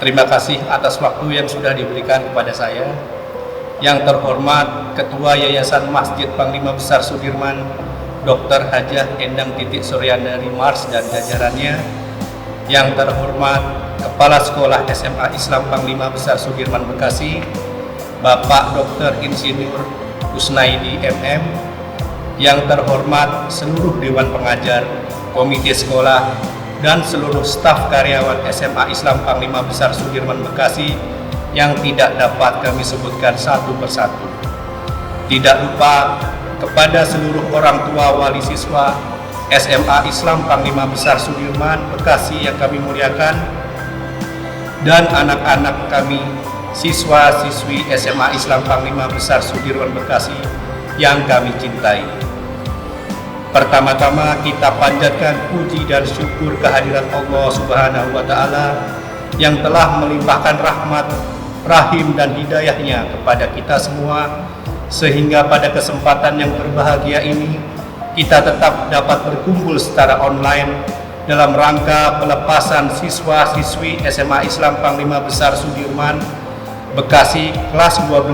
Terima kasih atas waktu yang sudah diberikan kepada saya. Yang terhormat Ketua Yayasan Masjid Panglima Besar Sudirman, Dr. Hajah Endang Titik Suryandari Mars dan jajarannya. Yang terhormat Kepala Sekolah SMA Islam Panglima Besar Sudirman Bekasi, Bapak Dr. Insinyur Kusnaidi MM. Yang terhormat seluruh Dewan Pengajar, Komite Sekolah, dan seluruh staf karyawan SMA Islam Panglima Besar Sudirman Bekasi yang tidak dapat kami sebutkan satu persatu. Tidak lupa kepada seluruh orang tua wali siswa SMA Islam Panglima Besar Sudirman Bekasi yang kami muliakan, dan anak-anak kami siswa-siswi SMA Islam Panglima Besar Sudirman Bekasi yang kami cintai. Pertama-tama kita panjatkan puji dan syukur kehadirat Allah Subhanahu wa Ta'ala yang telah melimpahkan rahmat, rahim dan hidayahnya kepada kita semua, sehingga pada kesempatan yang berbahagia ini kita tetap dapat berkumpul secara online dalam rangka pelepasan siswa-siswi SMA Islam Panglima Besar Sudirman Bekasi kelas 12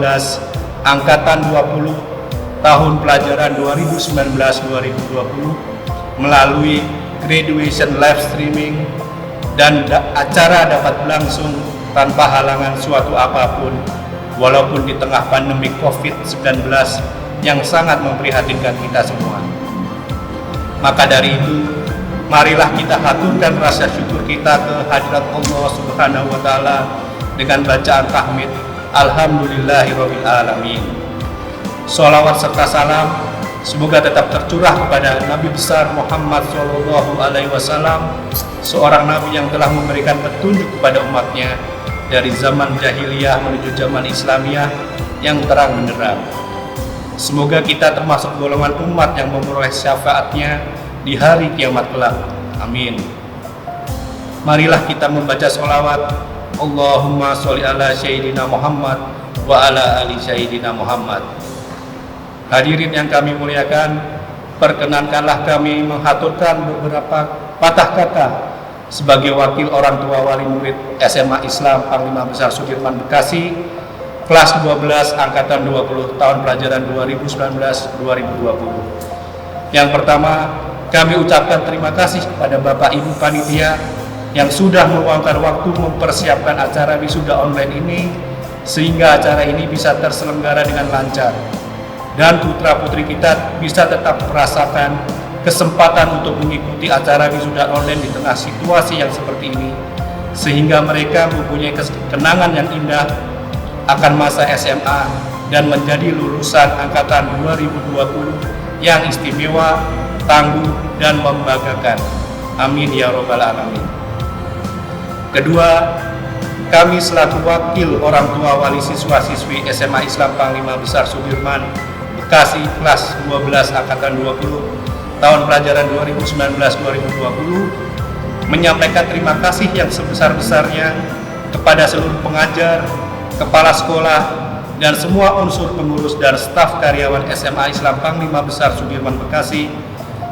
angkatan 20 tahun pelajaran 2019-2020 melalui graduation live streaming, dan acara dapat berlangsung tanpa halangan suatu apapun, walaupun di tengah pandemi COVID-19 yang sangat memprihatinkan kita semua. Maka dari itu, marilah kita haturkan rasa syukur kita ke hadirat Allah Subhanahu wa Ta'ala dengan bacaan tahmid Alhamdulillahirabbil alamin. Sholawat serta salam semoga tetap tercurah kepada Nabi besar Muhammad SAW, seorang Nabi yang telah memberikan petunjuk kepada umatnya dari zaman jahiliyah menuju zaman Islamiyah yang terang benderang. Semoga kita termasuk golongan umat yang memperoleh syafaatnya di hari kiamat kelak. Amin. Marilah kita membaca sholawat Allahumma sholli ala Sayyidina Muhammad wa ala ali Sayyidina Muhammad. Hadirin yang kami muliakan, perkenankanlah kami menghaturkan beberapa patah kata sebagai wakil orang tua wali murid SMA Islam Panglima Besar Sudirman Bekasi kelas 12 angkatan 20 tahun pelajaran 2019-2020. Yang pertama, kami ucapkan terima kasih kepada Bapak Ibu Panitia yang sudah meluangkan waktu mempersiapkan acara wisuda online ini sehingga acara ini bisa terselenggara dengan lancar dan putra-putri kita bisa tetap merasakan kesempatan untuk mengikuti acara wisuda online di tengah situasi yang seperti ini, sehingga mereka mempunyai kenangan yang indah akan masa SMA dan menjadi lulusan angkatan 2020 yang istimewa, tangguh, dan membanggakan. Amin ya robbal alamin. Kedua, kami selaku wakil orang tua wali siswa-siswi SMA Islam Panglima Besar Sudirman Bekasi kelas 12 angkatan 20 tahun pelajaran 2019-2020 menyampaikan terima kasih yang sebesar-besarnya kepada seluruh pengajar, kepala sekolah, dan semua unsur pengurus dan staf karyawan SMA Islam Panglima Besar Sudirman Bekasi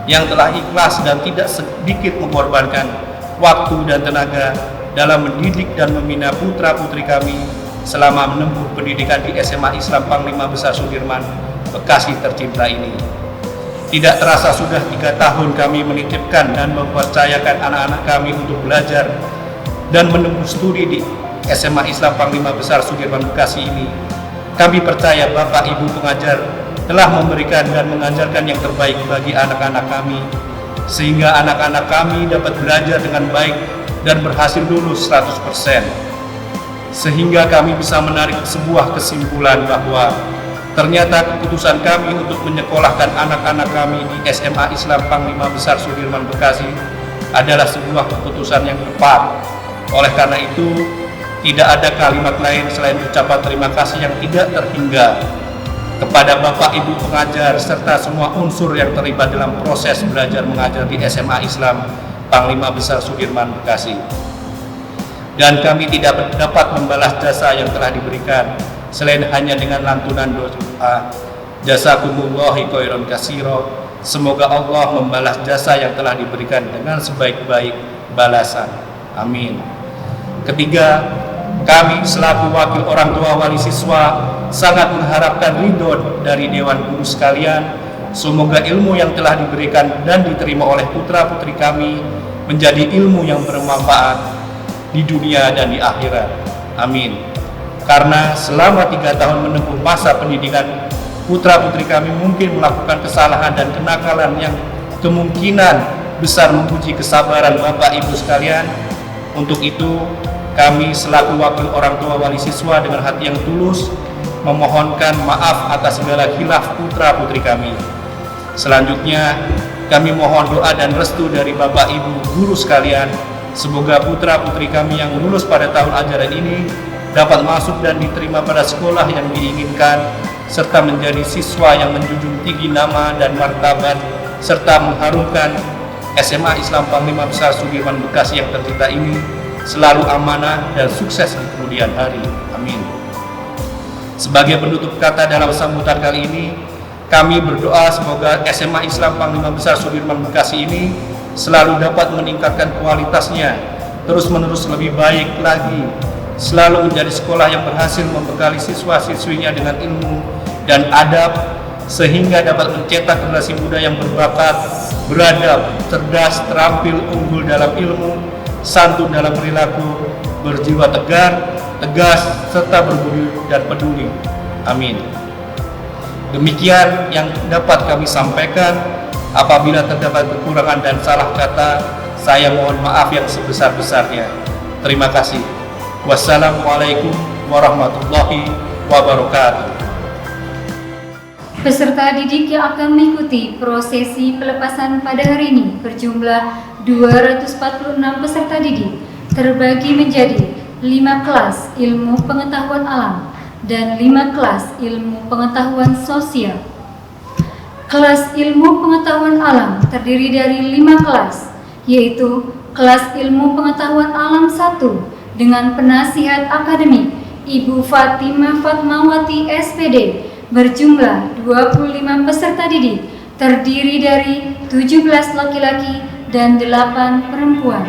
yang telah ikhlas dan tidak sedikit mengorbankan waktu dan tenaga dalam mendidik dan membina putra-putri kami selama menempuh pendidikan di SMA Islam Panglima Besar Sudirman Bekasi tercinta ini. Tidak terasa sudah 3 tahun kami menitipkan dan mempercayakan anak-anak kami untuk belajar dan menempuh studi di SMA Islam Panglima Besar Sudirman Bekasi ini. Kami percaya Bapak Ibu pengajar telah memberikan dan mengajarkan yang terbaik bagi anak-anak kami, sehingga anak-anak kami dapat belajar dengan baik dan berhasil lulus 100%. Sehingga kami bisa menarik sebuah kesimpulan bahwa ternyata keputusan kami untuk menyekolahkan anak-anak kami di SMA Islam Panglima Besar Sudirman Bekasi adalah sebuah keputusan yang tepat. Oleh karena itu, tidak ada kalimat lain selain ucapan terima kasih yang tidak terhingga kepada Bapak Ibu pengajar serta semua unsur yang terlibat dalam proses belajar mengajar di SMA Islam Panglima Besar Sudirman Bekasi. Dan kami tidak dapat membalas jasa yang telah diberikan selain hanya dengan lantunan doa jazakumullahu khairan katsira. Semoga Allah membalas jasa yang telah diberikan dengan sebaik-baik balasan. Amin. Ketiga, kami selaku wakil orang tua wali siswa sangat mengharapkan ridho dari Dewan Guru sekalian. Semoga ilmu yang telah diberikan dan diterima oleh putra-putri kami menjadi ilmu yang bermanfaat di dunia dan di akhirat. Amin. Karena selama 3 tahun menempuh masa pendidikan, putra-putri kami mungkin melakukan kesalahan dan kenakalan yang kemungkinan besar menguji kesabaran Bapak Ibu sekalian. Untuk itu, kami selaku wakil orang tua wali siswa dengan hati yang tulus memohonkan maaf atas segala khilaf putra-putri kami. Selanjutnya, kami mohon doa dan restu dari Bapak Ibu guru sekalian. Semoga putra-putri kami yang lulus pada tahun ajaran ini dapat masuk dan diterima pada sekolah yang diinginkan, serta menjadi siswa yang menjunjung tinggi nama dan martabat, serta mengharumkan SMA Islam Panglima Besar Sudirman Bekasi yang tercinta ini selalu amanah dan sukses di kemudian hari. Amin. Sebagai penutup kata dalam sambutan kali ini, kami berdoa semoga SMA Islam Panglima Besar Sudirman Bekasi ini selalu dapat meningkatkan kualitasnya, terus-menerus lebih baik lagi, selalu menjadi sekolah yang berhasil membekali siswa-siswinya dengan ilmu dan adab, sehingga dapat mencetak generasi muda yang berbakat, beradab, cerdas, terampil, unggul dalam ilmu, santun dalam perilaku, berjiwa tegar, tegas, serta berbudi dan peduli. Amin. Demikian yang dapat kami sampaikan. Apabila terdapat kekurangan dan salah kata, saya mohon maaf yang sebesar-besarnya. Terima kasih. Wassalamualaikum warahmatullahi wabarakatuh. Peserta didik yang akan mengikuti prosesi pelepasan pada hari ini berjumlah 246 peserta didik, terbagi menjadi 5 kelas ilmu pengetahuan alam dan 5 kelas ilmu pengetahuan sosial. Kelas ilmu pengetahuan alam terdiri dari 5 kelas, yaitu kelas ilmu pengetahuan alam 1 dengan penasihat akademik Ibu Fatimah Fatmawati SPD berjumlah 25 peserta didik, terdiri dari 17 laki-laki dan 8 perempuan.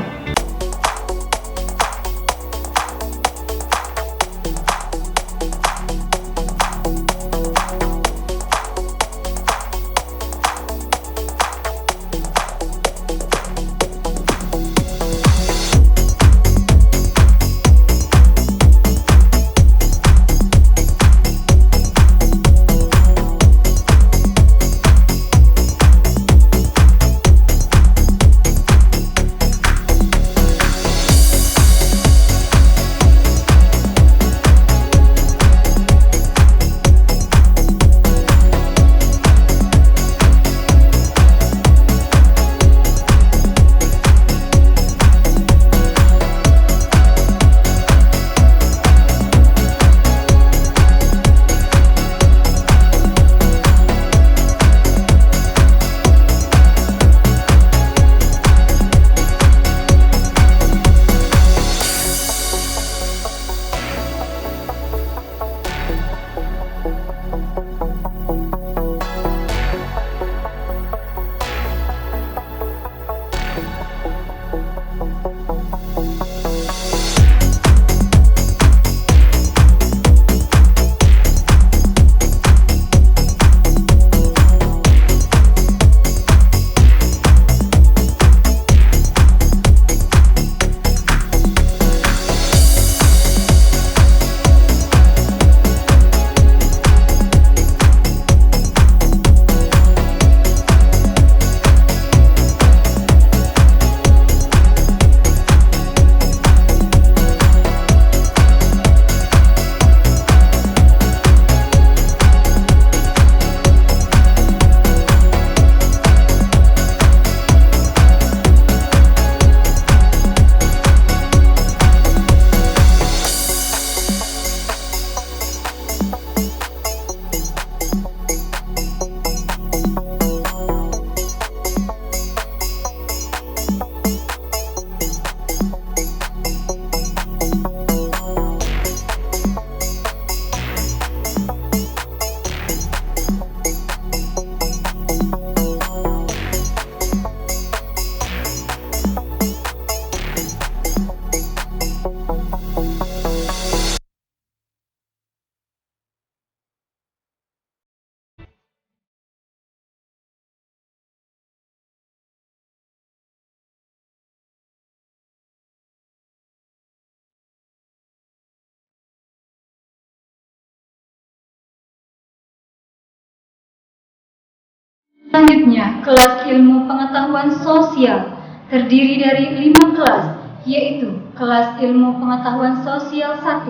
Selanjutnya, kelas ilmu pengetahuan sosial terdiri dari 5 kelas, yaitu kelas ilmu pengetahuan sosial 1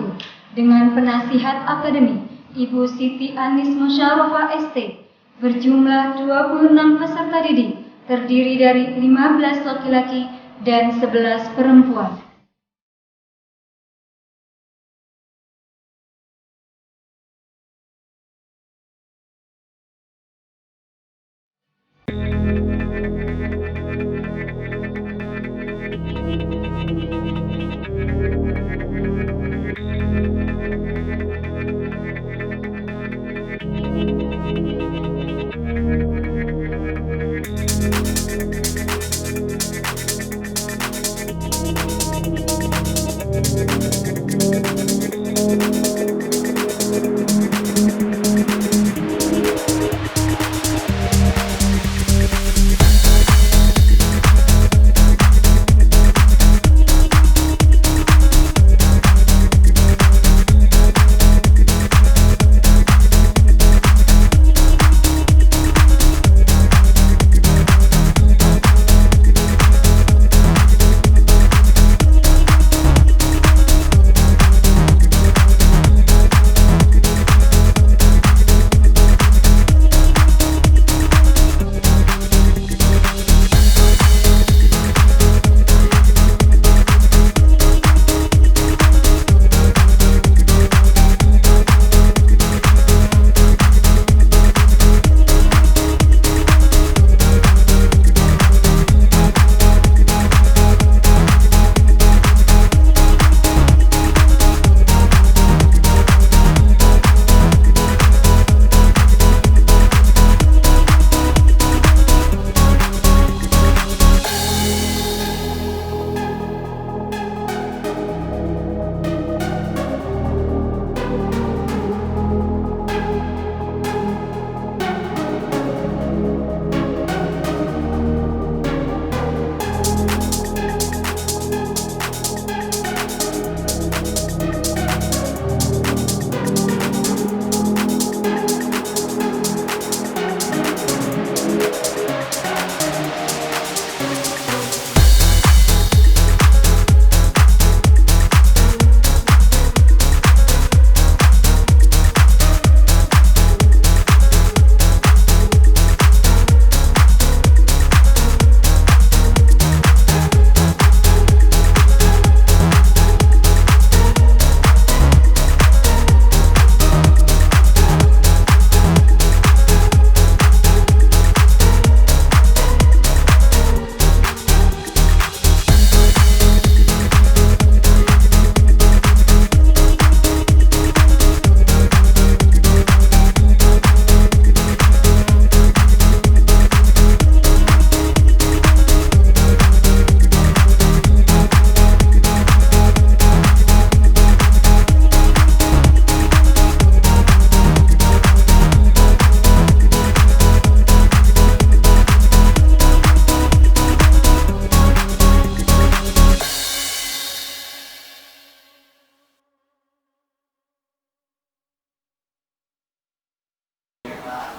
dengan penasihat akademik Ibu Siti Anis Musyarofa ST berjumlah 26 peserta didik, terdiri dari 15 laki-laki dan 11 perempuan.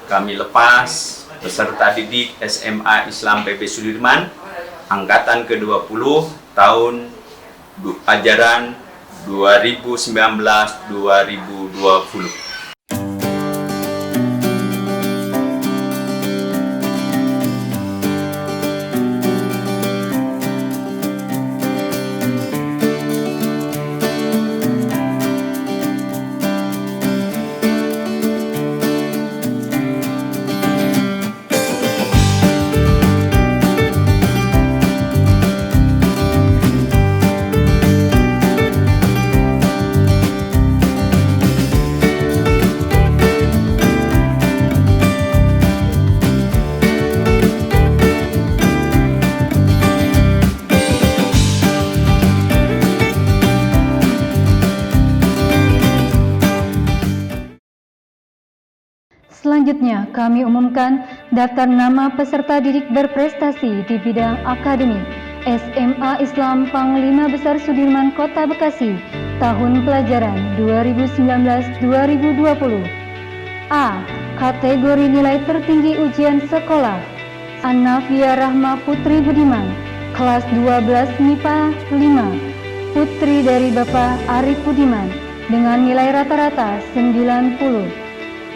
Kami lepas peserta didik SMA Islam PP Sudirman angkatan ke-20 tahun ajaran 2019-2020. Selanjutnya, kami umumkan daftar nama peserta didik berprestasi di bidang akademik SMA Islam Panglima Besar Sudirman Kota Bekasi tahun pelajaran 2019-2020. A. Kategori nilai tertinggi ujian sekolah, Anafia Rahma Putri Budiman, kelas 12 MIPA 5, putri dari Bapak Arif Budiman, dengan nilai rata-rata 90.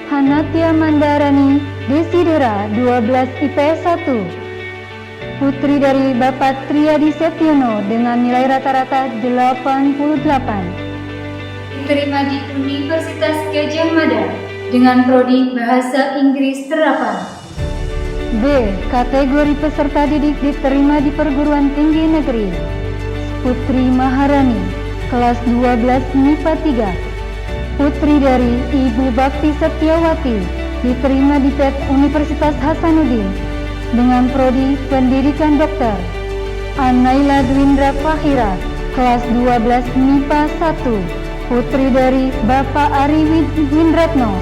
Hanatia Mandarani Desidera 12 IPS 1, putri dari Bapak Triadi Setiono dengan nilai rata-rata 88. Diterima di Universitas Gadjah Mada dengan prodi Bahasa Inggris Terapan. B. Kategori peserta didik diterima di perguruan tinggi negeri, Putri Maharani, kelas 12 MIPA 3, putri dari Ibu Bakti Setiawati, diterima di PET Universitas Hasanuddin dengan prodi Pendidikan Dokter. Anaila Dwindra Fahira, kelas 12 MIPA 1, putri dari Bapak Ari Windratno,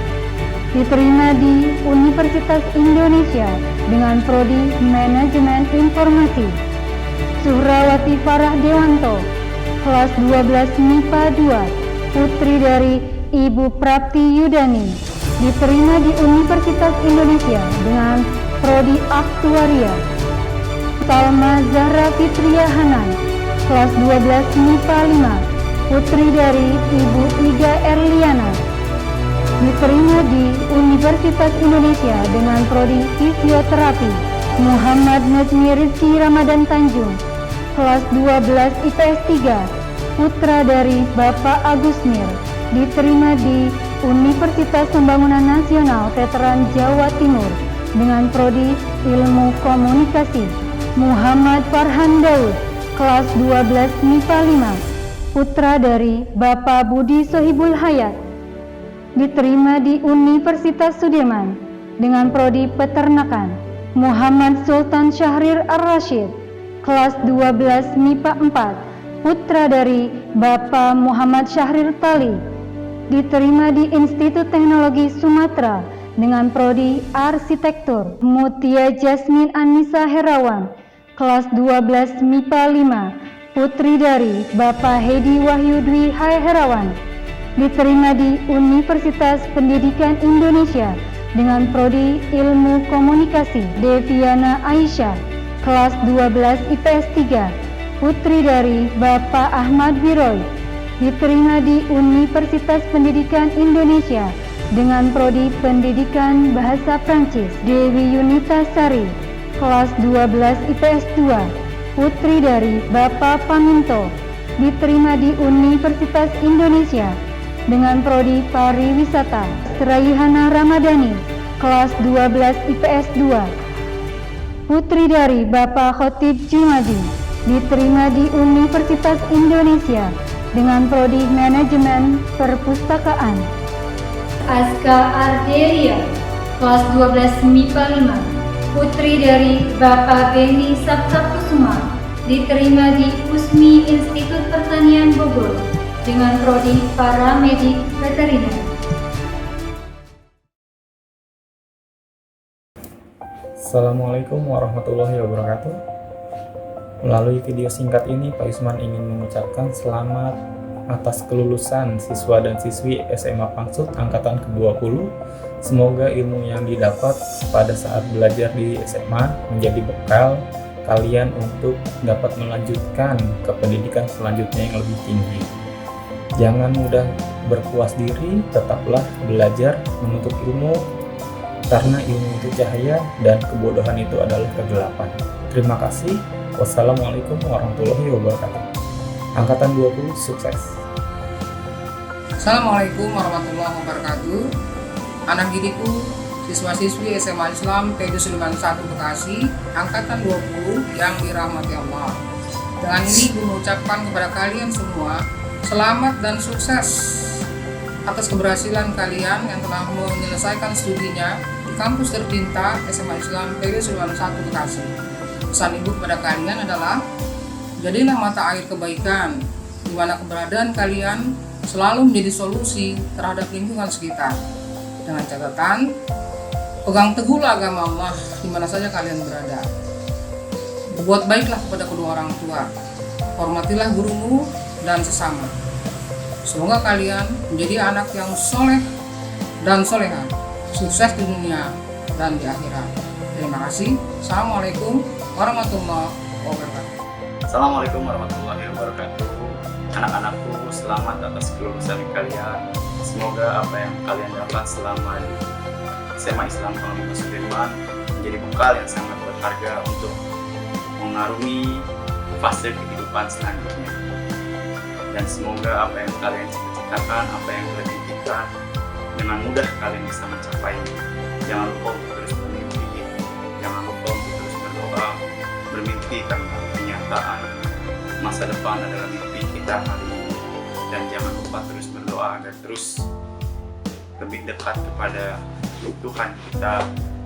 diterima di Universitas Indonesia dengan prodi Manajemen Informasi. Suhrawati Farah Dewanto, kelas 12 MIPA 2, putri dari Ibu Prapti Yudani, diterima di Universitas Indonesia dengan prodi Aktuaria. Salma Zahra Fitria Hanan, kelas 12 MIPA 5, putri dari Ibu Ida Erliana, diterima di Universitas Indonesia dengan prodi Fisioterapi. Muhammad Najmi Rizki Ramadan Tanjung, kelas 12 IPS 3, putra dari Bapak Agus Mir, diterima di Universitas Pembangunan Nasional Veteran Jawa Timur dengan prodi Ilmu Komunikasi. Muhammad Farhan Daud, kelas 12 MIPA 5, putra dari Bapak Budi Sohibul Hayat, diterima di Universitas Sudirman dengan prodi Peternakan. Muhammad Sultan Syahrir Ar-Rasyid, kelas 12 MIPA 4, putra dari Bapak Muhammad Syahrir Tali, diterima di Institut Teknologi Sumatera dengan prodi Arsitektur. Mutia Jasmine Anissa Herawan, kelas 12 MIPA 5, putri dari Bapak Hedi Wahyu Dwi Herawan, diterima di Universitas Pendidikan Indonesia dengan prodi Ilmu Komunikasi. Deviana Aisyah, kelas 12 IPS 3, putri dari Bapak Ahmad Wiroy, diterima di Universitas Pendidikan Indonesia dengan prodi Pendidikan Bahasa Prancis. Dewi Yunita Sari, kelas 12 IPS 2, putri dari Bapak Paminto, diterima di Universitas Indonesia dengan prodi Pariwisata. Raihana Ramadhani, kelas 12 IPS 2, putri dari Bapak Khotib Jumadi, diterima di Universitas Indonesia dengan prodi Manajemen Perpustakaan. Aska Ardelia, kelas 12 MIPA 5, putri dari Bapak Beni Sabtakusuma, diterima di USMI Institut Pertanian Bogor dengan prodi Paramedik Veteriner. Assalamualaikum warahmatullahi wabarakatuh. Melalui video singkat ini, Pak Yusman ingin mengucapkan selamat atas kelulusan siswa dan siswi SMA Pangsut Angkatan ke-20. Semoga ilmu yang didapat pada saat belajar di SMA menjadi bekal kalian untuk dapat melanjutkan ke pendidikan selanjutnya yang lebih tinggi. Jangan mudah berpuas diri, tetaplah belajar menuntut ilmu, karena ilmu itu cahaya dan kebodohan itu adalah kegelapan. Terima kasih. Wassalamualaikum warahmatullahi wabarakatuh. Angkatan 20 sukses. Assalamualaikum warahmatullahi wabarakatuh. Anak didikku, siswa-siswi SMA Islam PJ Sudirman 1 Bekasi, Angkatan 20 yang dirahmati Allah. Dengan ini gue mengucapkan kepada kalian semua, selamat dan sukses atas keberhasilan kalian yang telah menyelesaikan studinya di kampus tercinta SMA Islam PJ Sudirman 1 Bekasi. Pesan ibu kepada kalian adalah, jadilah mata air kebaikan, di mana keberadaan kalian selalu menjadi solusi terhadap lingkungan sekitar. Dengan catatan, pegang teguhlah agama Allah di mana saja kalian berada. Berbuat baiklah kepada kedua orang tua, hormatilah gurumu dan sesama. Semoga kalian menjadi anak yang soleh dan soleha, sukses di dunia dan di akhirat. Terima kasih. Assalamualaikum warahmatullahi wabarakatuh. Assalamualaikum warahmatullahi wabarakatuh. Anak-anakku, selamat atas kelulusan kalian. Semoga apa yang kalian dapat selama di SMA Islam Panglima Sudirman menjadi bekal yang sangat berharga untuk mengarungi fase kehidupan selanjutnya. Dan semoga apa yang kalian cita-citakan, apa yang kalian impikan, dengan mudah kalian bisa mencapainya. Jangan lupa untuk terus bermimpi, jangan lupa untuk terus berdoa, bermimpi karena kenyataan masa depan adalah mimpi kita hari ini. Dan jangan lupa terus berdoa agar terus lebih dekat kepada Tuhan kita,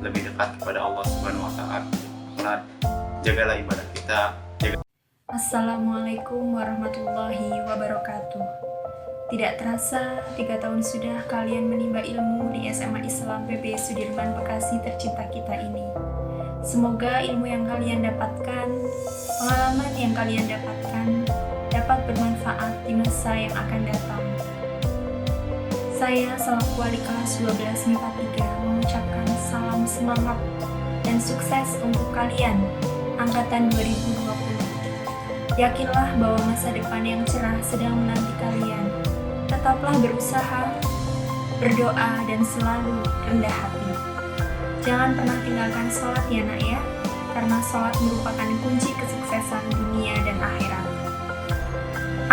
lebih dekat kepada Allah Subhanahu wa Ta'ala. Jagalah ibadah kita. Assalamualaikum warahmatullahi wabarakatuh. Tidak terasa 3 tahun sudah kalian menimba ilmu di SMA Islam PB Sudirman Bekasi tercinta kita ini. Semoga ilmu yang kalian dapatkan, pengalaman yang kalian dapatkan dapat bermanfaat di masa yang akan datang. Saya selaku wali kelas 12 MIPA 3 mengucapkan salam semangat dan sukses untuk kalian angkatan 2020. Yakinlah bahwa masa depan yang cerah sedang menanti kalian. Tetaplah berusaha, berdoa, dan selalu rendah hati. Jangan pernah tinggalkan sholat ya nak ya, karena sholat merupakan kunci kesuksesan dunia dan akhirat.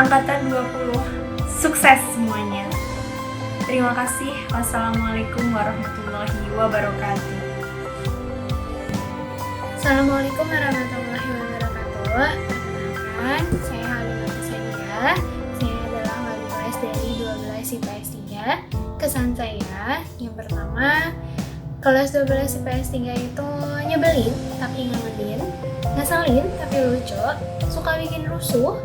Angkatan 20, sukses semuanya. Terima kasih. Wassalamualaikum warahmatullahi wabarakatuh. Assalamualaikum warahmatullahi wabarakatuh. Saya Halimah Sania. Saya adalah wali kelas dari 12 IPS 3. Kesan saya yang pertama, kelas 12 IPS 3 itu nyebelin tapi ngangenin, ngeselin tapi lucu, suka bikin rusuh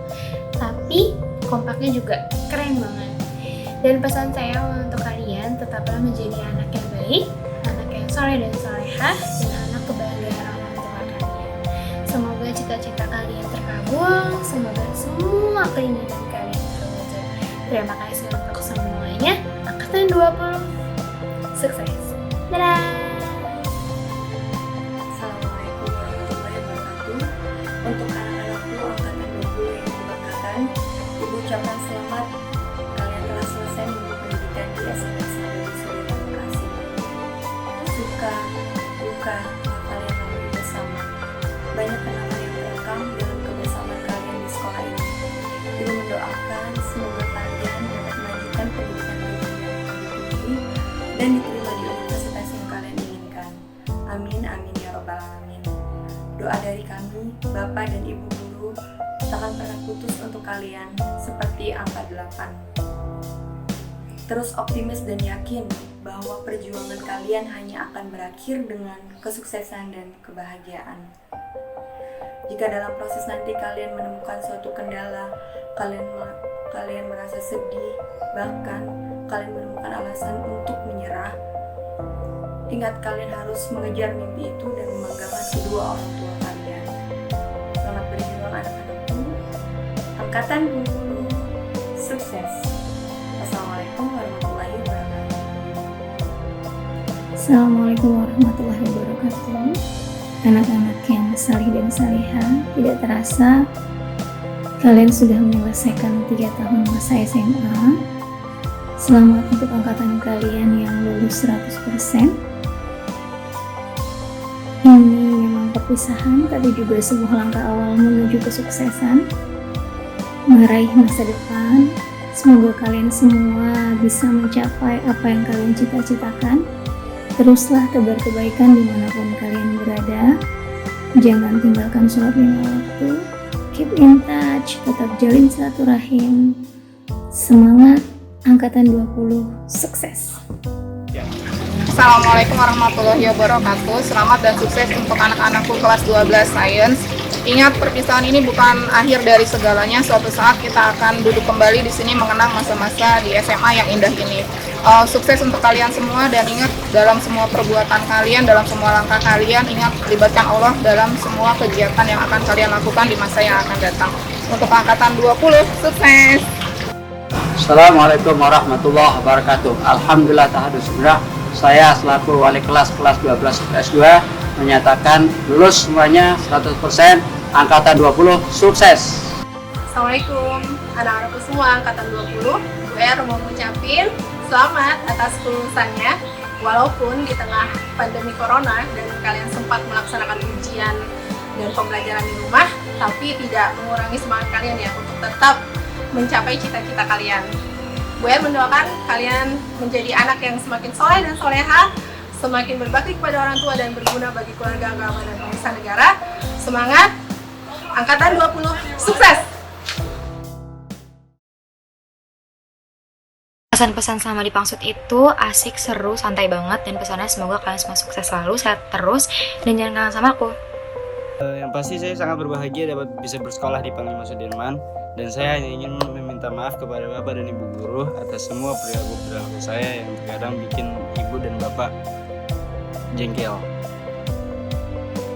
tapi kompaknya juga keren banget. Dan pesan saya untuk kalian, tetaplah menjadi anak yang baik, anak yang soleh dan solehah, dan anak kebahagiaan orang tua kalian. Semoga cita-cita kalian terkabul, semoga semua keinginan kalian terwujud. Terima kasih untuk semuanya. Angkatan 20, sukses. Dadah. Assalamualaikum warahmatullahi wabarakatuh. Untuk anak-anakku angkatan 20 yang dibanggakan, Ibu ucapkan selamat. Kalian telah selesai menempuh pendidikan di SMA Islam PB Sudirman Bekasi. Suka, duka, telah kalian lalui bersama. Banyak kenangan yang terekam dalam kebersamaan kalian di sekolah ini. Ibu mendoakan semoga kalian dapat melanjutkan pendidikan yang lebih tinggi dan diterima di universitas yang kalian inginkan. Amin, amin ya robbal alamin. Doa dari kami, Bapak dan Ibu guru, takkan pernah putus untuk kalian seperti angka 8. Terus optimis dan yakin bahwa perjuangan kalian hanya akan berakhir dengan kesuksesan dan kebahagiaan. Jika dalam proses nanti kalian menemukan suatu kendala, kalian merasa sedih, bahkan kalian menemukan alasan untuk menyerah, ingat kalian harus mengejar mimpi itu dan membanggakan kedua orang tua kalian. Selamat berjuang anak-anakku. Angkatan 20, sukses. Assalamualaikum warahmatullahi wabarakatuh. Assalamualaikum warahmatullahi wabarakatuh. Anak-anak yang salih dan salihah, tidak terasa kalian sudah menyelesaikan 3 tahun masa SMA. Selamat untuk angkatan kalian yang lulus 100%. Ini memang perpisahan, tapi juga sebuah langkah awal menuju kesuksesan, meraih masa depan. Semoga kalian semua bisa mencapai apa yang kalian cita-citakan. Teruslah tebar kebaikan dimanapun kalian berada. Jangan tinggalkan sholat 5 waktu. Keep in touch, tetap jalin silaturahim. Semangat, angkatan 20, sukses. Assalamualaikum warahmatullahi wabarakatuh. Selamat dan sukses untuk anak-anakku kelas 12 Science. Ingat, perpisahan ini bukan akhir dari segalanya. Suatu saat kita akan duduk kembali di sini mengenang masa-masa di SMA yang indah ini. Sukses untuk kalian semua, dan ingat dalam semua perbuatan kalian, dalam semua langkah kalian, ingat libatkan Allah dalam semua kegiatan yang akan kalian lakukan di masa yang akan datang. Untuk angkatan 20, sukses! Assalamualaikum warahmatullahi wabarakatuh. Alhamdulillah tahadu syukrah. saya selaku wali kelas 12 IPS 2 menyatakan lulus semuanya 100%, angkatan 20 sukses. Assalamualaikum anak-anakku semua angkatan 20. Gue mau ngucapin selamat atas kelulusannya. Walaupun di tengah pandemi corona dan kalian sempat melaksanakan ujian dan pembelajaran di rumah, tapi tidak mengurangi semangat kalian ya untuk tetap mencapai cita-cita kalian. Gue mendoakan kalian menjadi anak yang semakin soleh dan soleha, semakin berbakti kepada orang tua dan berguna bagi keluarga, agama, dan bangsa negara. Semangat, angkatan 20, sukses! Pesan-pesan selama di Pangsut itu asik, seru, santai banget, dan pesannya semoga kalian semua sukses selalu, sehat terus, dan jangan kangen sama aku. Yang pasti saya sangat berbahagia dapat bisa bersekolah di Panglima Sudirman, dan saya hanya ingin meminta maaf kepada Bapak dan Ibu Guru atas semua perilaku saya yang terkadang bikin Ibu dan Bapak jengkel.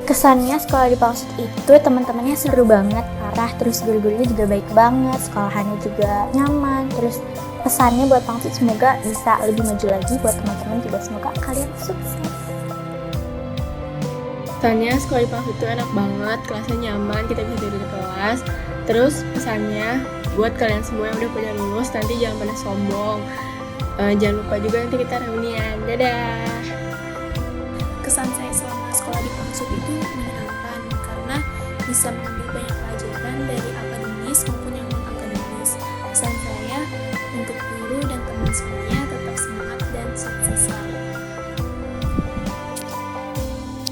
Kesannya sekolah di Pangsut itu teman-temannya seru banget, parah, terus guru-gurunya juga baik banget, sekolahannya juga nyaman, terus pesannya buat Pangsut semoga bisa lebih maju lagi, buat teman-teman juga semoga kalian sukses. Pesannya sekolah di Pangsut itu enak banget, kelasnya nyaman, kita bisa tidur di kelas. Terus pesannya buat kalian semua yang udah pada lulus, nanti jangan pada sombong. Jangan lupa juga nanti kita reunian. Dadah! Kesan saya selama sekolah di Pangsut itu menyenangkan karena bisa mengambil banyak pelajaran dari akademis maupun yang non-akademis. Pesan saya untuk guru dan teman semuanya tetap semangat dan sukses selalu.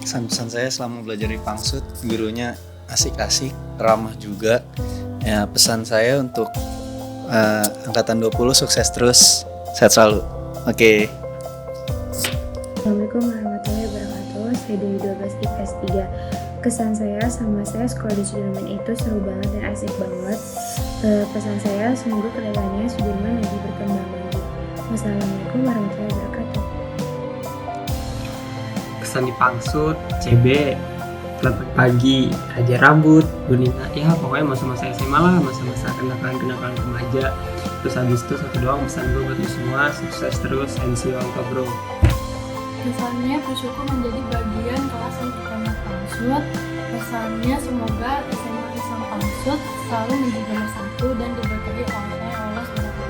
Pesan-pesan saya selama belajar di Pangsut, gurunya asik-asik, ramah juga. Ya, pesan saya untuk angkatan 20 sukses terus, sehat selalu. Oke. Assalamualaikum warahmatullahi wabarakatuh. Saya dari 12 IPS 3. Kesan saya sama saya sekolah di Sudirman itu seru banget dan asik banget. Pesan saya semoga kedepannya Sudirman lebih berkembang lagi. Wassalamualaikum warahmatullahi wabarakatuh. Kesan di Pangsut, CB, telat pagi, ajar rambut, bonita, ya pokoknya masa-masa SMA lah, masa-masa kenakalan remaja. Terus habis itu satu doang pesan gue buat lu semua, sukses terus, and see you on top bro. Kesannya bersyukur menjadi bagian kelas yang pertama Pangsut. Kesannya semoga SMA Islam Pangsut selalu menjadi nomor 1 dan diberkahi oleh Allah SWT.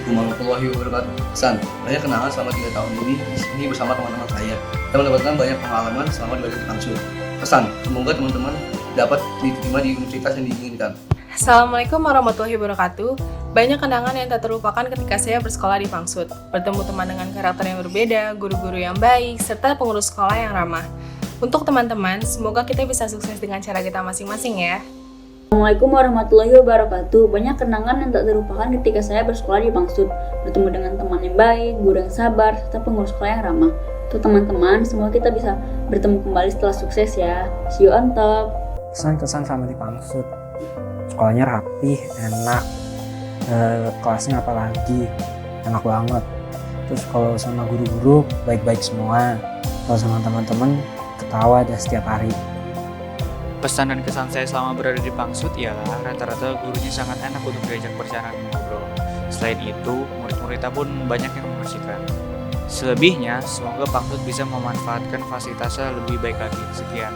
Warahmatullahi wabarakatuh. Pesan, banyak kenangan selama 3 tahun ini di sini bersama teman-teman saya. Saya mendapatkan banyak pengalaman selama belajar di Pangsut. Pesan, semoga teman-teman dapat diterima di universitas yang diinginkan. Assalamualaikum warahmatullahi wabarakatuh. Banyak kenangan yang tak terlupakan ketika saya bersekolah di Pangsut. Bertemu teman dengan karakter yang berbeda, guru-guru yang baik, serta pengurus sekolah yang ramah. Untuk teman-teman, semoga kita bisa sukses dengan cara kita masing-masing ya. Assalamualaikum warahmatullahi wabarakatuh. Banyak kenangan yang tak terlupakan ketika saya bersekolah di Pangsut. Bertemu dengan teman yang baik, guru yang sabar, serta pengurus sekolah yang ramah. Untuk teman-teman, semoga kita bisa bertemu kembali setelah sukses ya. See you on top. Kesan-kesan sama di Pangsut. Sekolahnya rapih, enak. Kelasnya apalagi enak banget. Terus kalau sama guru-guru baik-baik semua. Kalau sama teman-teman ketawa dah setiap hari. Pesan dan kesan saya selama berada di Pangsut ialah rata-rata gurunya sangat enak untuk diajak bercanda dan ngobrol. Selain itu, murid-muridnya pun banyak yang mengasihkan. Selebihnya, semoga Pangsut bisa memanfaatkan fasilitasnya lebih baik lagi. Sekian.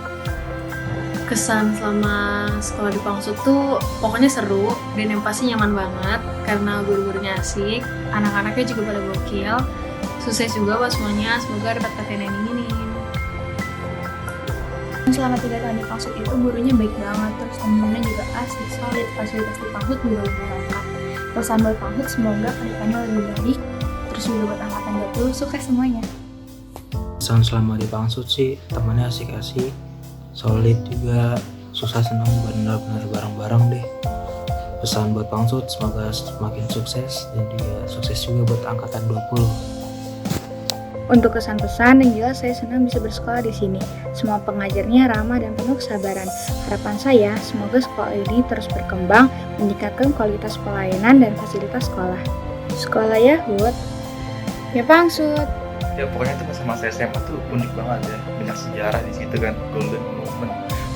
Kesan selama sekolah di Pangsut tuh pokoknya seru dan yang pasti nyaman banget karena guru-gurunya asik, anak-anaknya juga pada gokil. Sukses juga buat semuanya, semoga dapat KTN yang inginin. Selama 3 tahun di Pangsut itu gurunya baik banget, terus temennya juga asik, solid, fasilitas di Pangsut juga lebih lengkap. Pesan buat Pangsut semoga kedepannya lebih baik, terus juga buat angkatan 20 sukses semuanya. Pesan selama di Pangsut sih temannya asik-asik, solid juga, susah senang benar-benar bareng-bareng deh. Pesan buat Pangsut semoga semakin sukses dan juga sukses juga buat angkatan 20. Untuk kesan-pesan yang jelas saya senang bisa bersekolah di sini. Semua pengajarnya ramah dan penuh kesabaran. Harapan saya semoga sekolah ini terus berkembang, meningkatkan kualitas pelayanan dan fasilitas sekolah. Sekolah ya, Hud. Ya Pangsut. Ya pokoknya tuh masa-masa SMA tuh unik banget ya, banyak sejarah di situ kan, golden moment.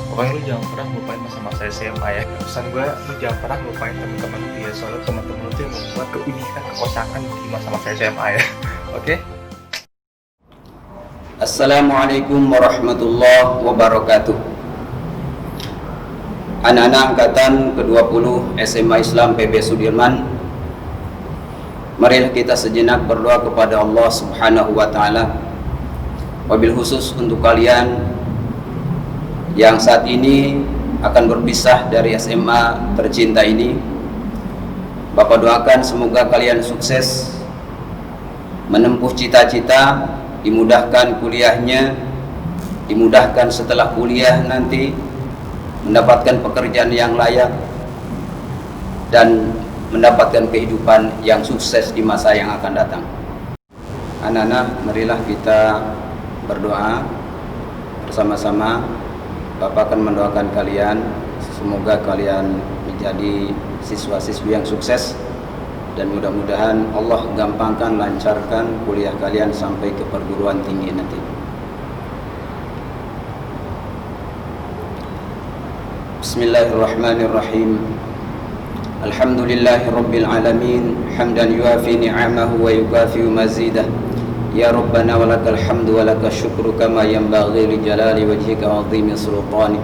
Pokoknya lu jangan pernah lupain masa-masa SMA ya. Pesan gue, lu jangan pernah lupain teman-teman lu ya, soalnya teman-teman lu tuh yang membuat keunikan, kekocakan di masa-masa SMA ya. Oke? Assalamualaikum warahmatullahi wabarakatuh. Anak-anak angkatan ke-20 SMA Islam PB Sudirman, marilah kita sejenak berdoa kepada Allah Subhanahu wa taala. Wabil khusus untuk kalian yang saat ini akan berpisah dari SMA tercinta ini, Bapak doakan semoga kalian sukses menempuh cita-cita, dimudahkan kuliahnya, dimudahkan setelah kuliah nanti mendapatkan pekerjaan yang layak dan mendapatkan kehidupan yang sukses di masa yang akan datang. Anak-anak, marilah kita berdoa bersama-sama. Bapak akan mendoakan kalian, semoga kalian menjadi siswa-siswi yang sukses dan mudah-mudahan Allah gampangkan, lancarkan kuliah kalian sampai ke perguruan tinggi nanti. Bismillahirrahmanirrahim. Alhamdulillahi rabbil alamin, hamdan yuafi ni'amahu wa yukafi'u mazidah. Ya Rabbana walakal hamdu walakal syukru kama yanbaghi li jalali wajhika wa 'azimi sultanik.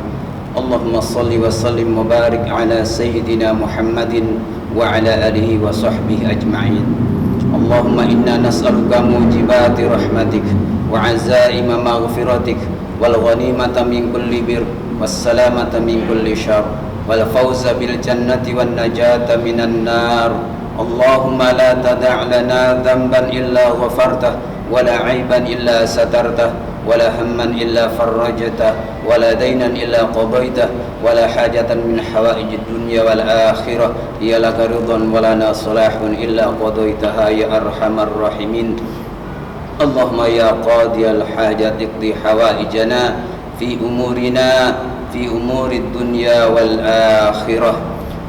Allahumma salli wa sallim wa barik ala sayyidina Muhammadin wa ala alihi wa sahbihi ajma'in. Allahumma inna nas'aluka mujibati rahmatik wa 'azaima maghfiratik wal ghanimata min kulli bir wassalamata min kulli syarr wal fawza bil jannati wan najata minan nar. Allahumma la tada' lana dhanban illa ghafartah wala 'aiban illa satartah wala hamman illa farrajtah wala dainan illa qadaitah wala hajatan min hawaijid dunya wal akhirah ya laka ridwan wala nasalahun illa qadaitaha ya arhamar rahimin. Allahumma ya qadiyal hajat iqdi hawaijana fi umurina fi umurid dunya wal akhirah.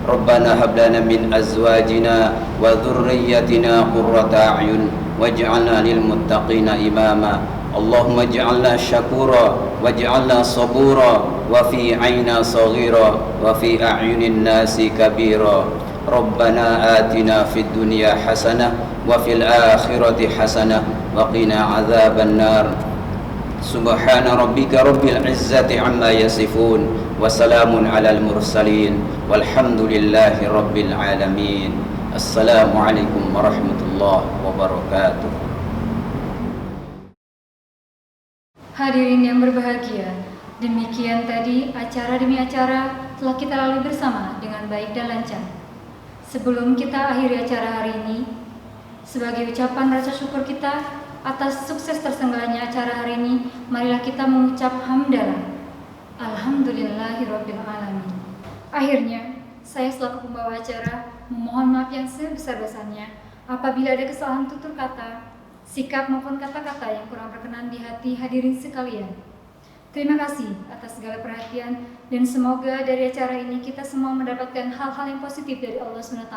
Rabbana hab lana min azwajina wa dhurriyyatina qurrata a'yun waj'alna lil muttaqina imama. Allahumma ij'alna syakura waj'alna sabura wa fi 'aina saghira wa fi a'yunin nasi kabira. Rabbana atina fid dunya hasanah wa fil akhirati hasanah wa qina adzaban nar. Subhana rabbika rabbil izzati amma yasifun wa salamun alal mursalin walhamdulillahi rabbil alamin. Assalamualaikum warahmatullahi wabarakatuh. Hadirin yang berbahagia, demikian tadi acara demi acara telah kita lalui bersama dengan baik dan lancar. Sebelum kita akhiri acara hari ini, sebagai ucapan rasa syukur kita atas sukses terselenggaranya acara hari ini, marilah kita mengucap hamdalah. Alhamdulillahirabbil alamin. Akhirnya, saya selaku pembawa acara memohon maaf yang sebesar-besarnya apabila ada kesalahan tutur kata, sikap maupun kata-kata yang kurang berkenan di hati hadirin sekalian. Terima kasih atas segala perhatian dan semoga dari acara ini kita semua mendapatkan hal-hal yang positif dari Allah SWT.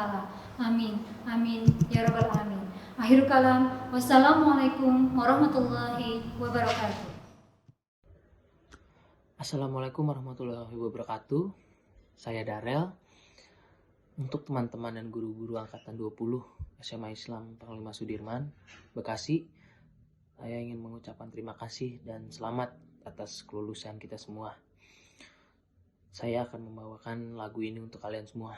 Amin. Amin. Ya Rabbal Alamin. Akhirul kalam. Wassalamualaikum warahmatullahi wabarakatuh. Assalamualaikum warahmatullahi wabarakatuh. Saya Darel. Untuk teman-teman dan guru-guru angkatan 20 SMA Islam Panglima Sudirman, Bekasi, saya ingin mengucapkan terima kasih dan selamat atas kelulusan kita semua. Saya akan membawakan lagu ini untuk kalian semua.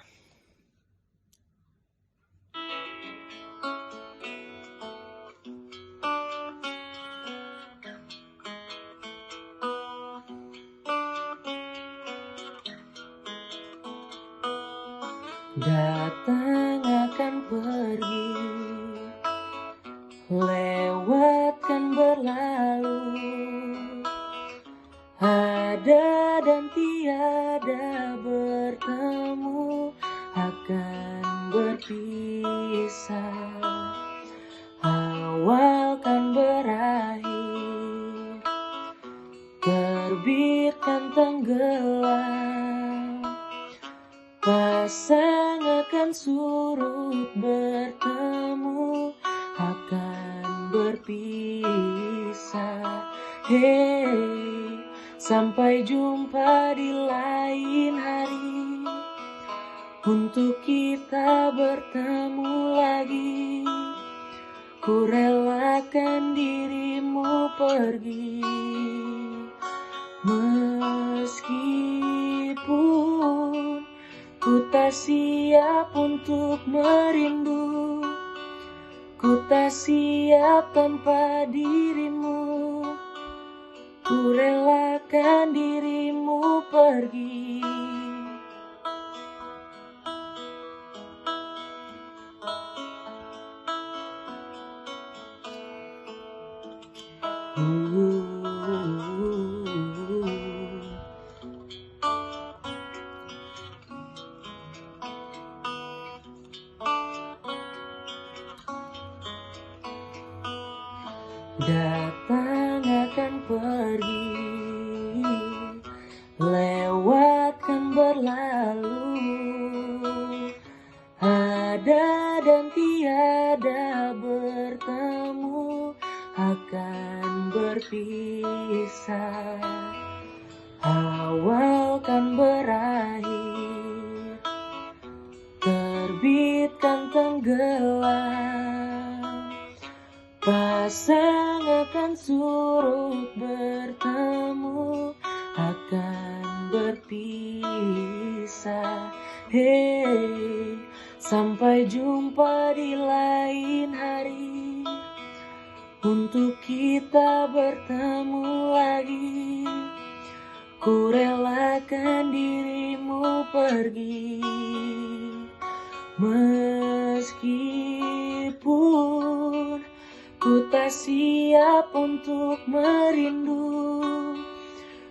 Datang akan pergi, lewatkan berlalu, ada dan tiada bertemu, akan berpisah, awal kan berakhir, terbitkan tenggelam, pasang akan surut bertemu, akan berpisah. Hey, sampai jumpa di lain hari, untuk kita bertemu lagi. ku relakan dirimu pergi. Meskipun ku tak siap untuk merindu, ku tak siap tanpa dirimu, ku relakan dirimu pergi. Datang akan pergi, lewat kan berlalu, ada dan tiada bertemu, akan berpisah. Awal kan berakhir, terbit kan tenggelam, pasang akan surut bertemu, akan berpisah. Hey, sampai jumpa di lain hari, untuk kita bertemu lagi. Ku relakan dirimu pergi, meskipun ku tak siap untuk merindu,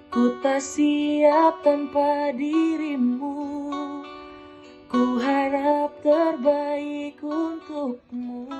ku tak siap tanpa dirimu, ku harap terbaik untukmu.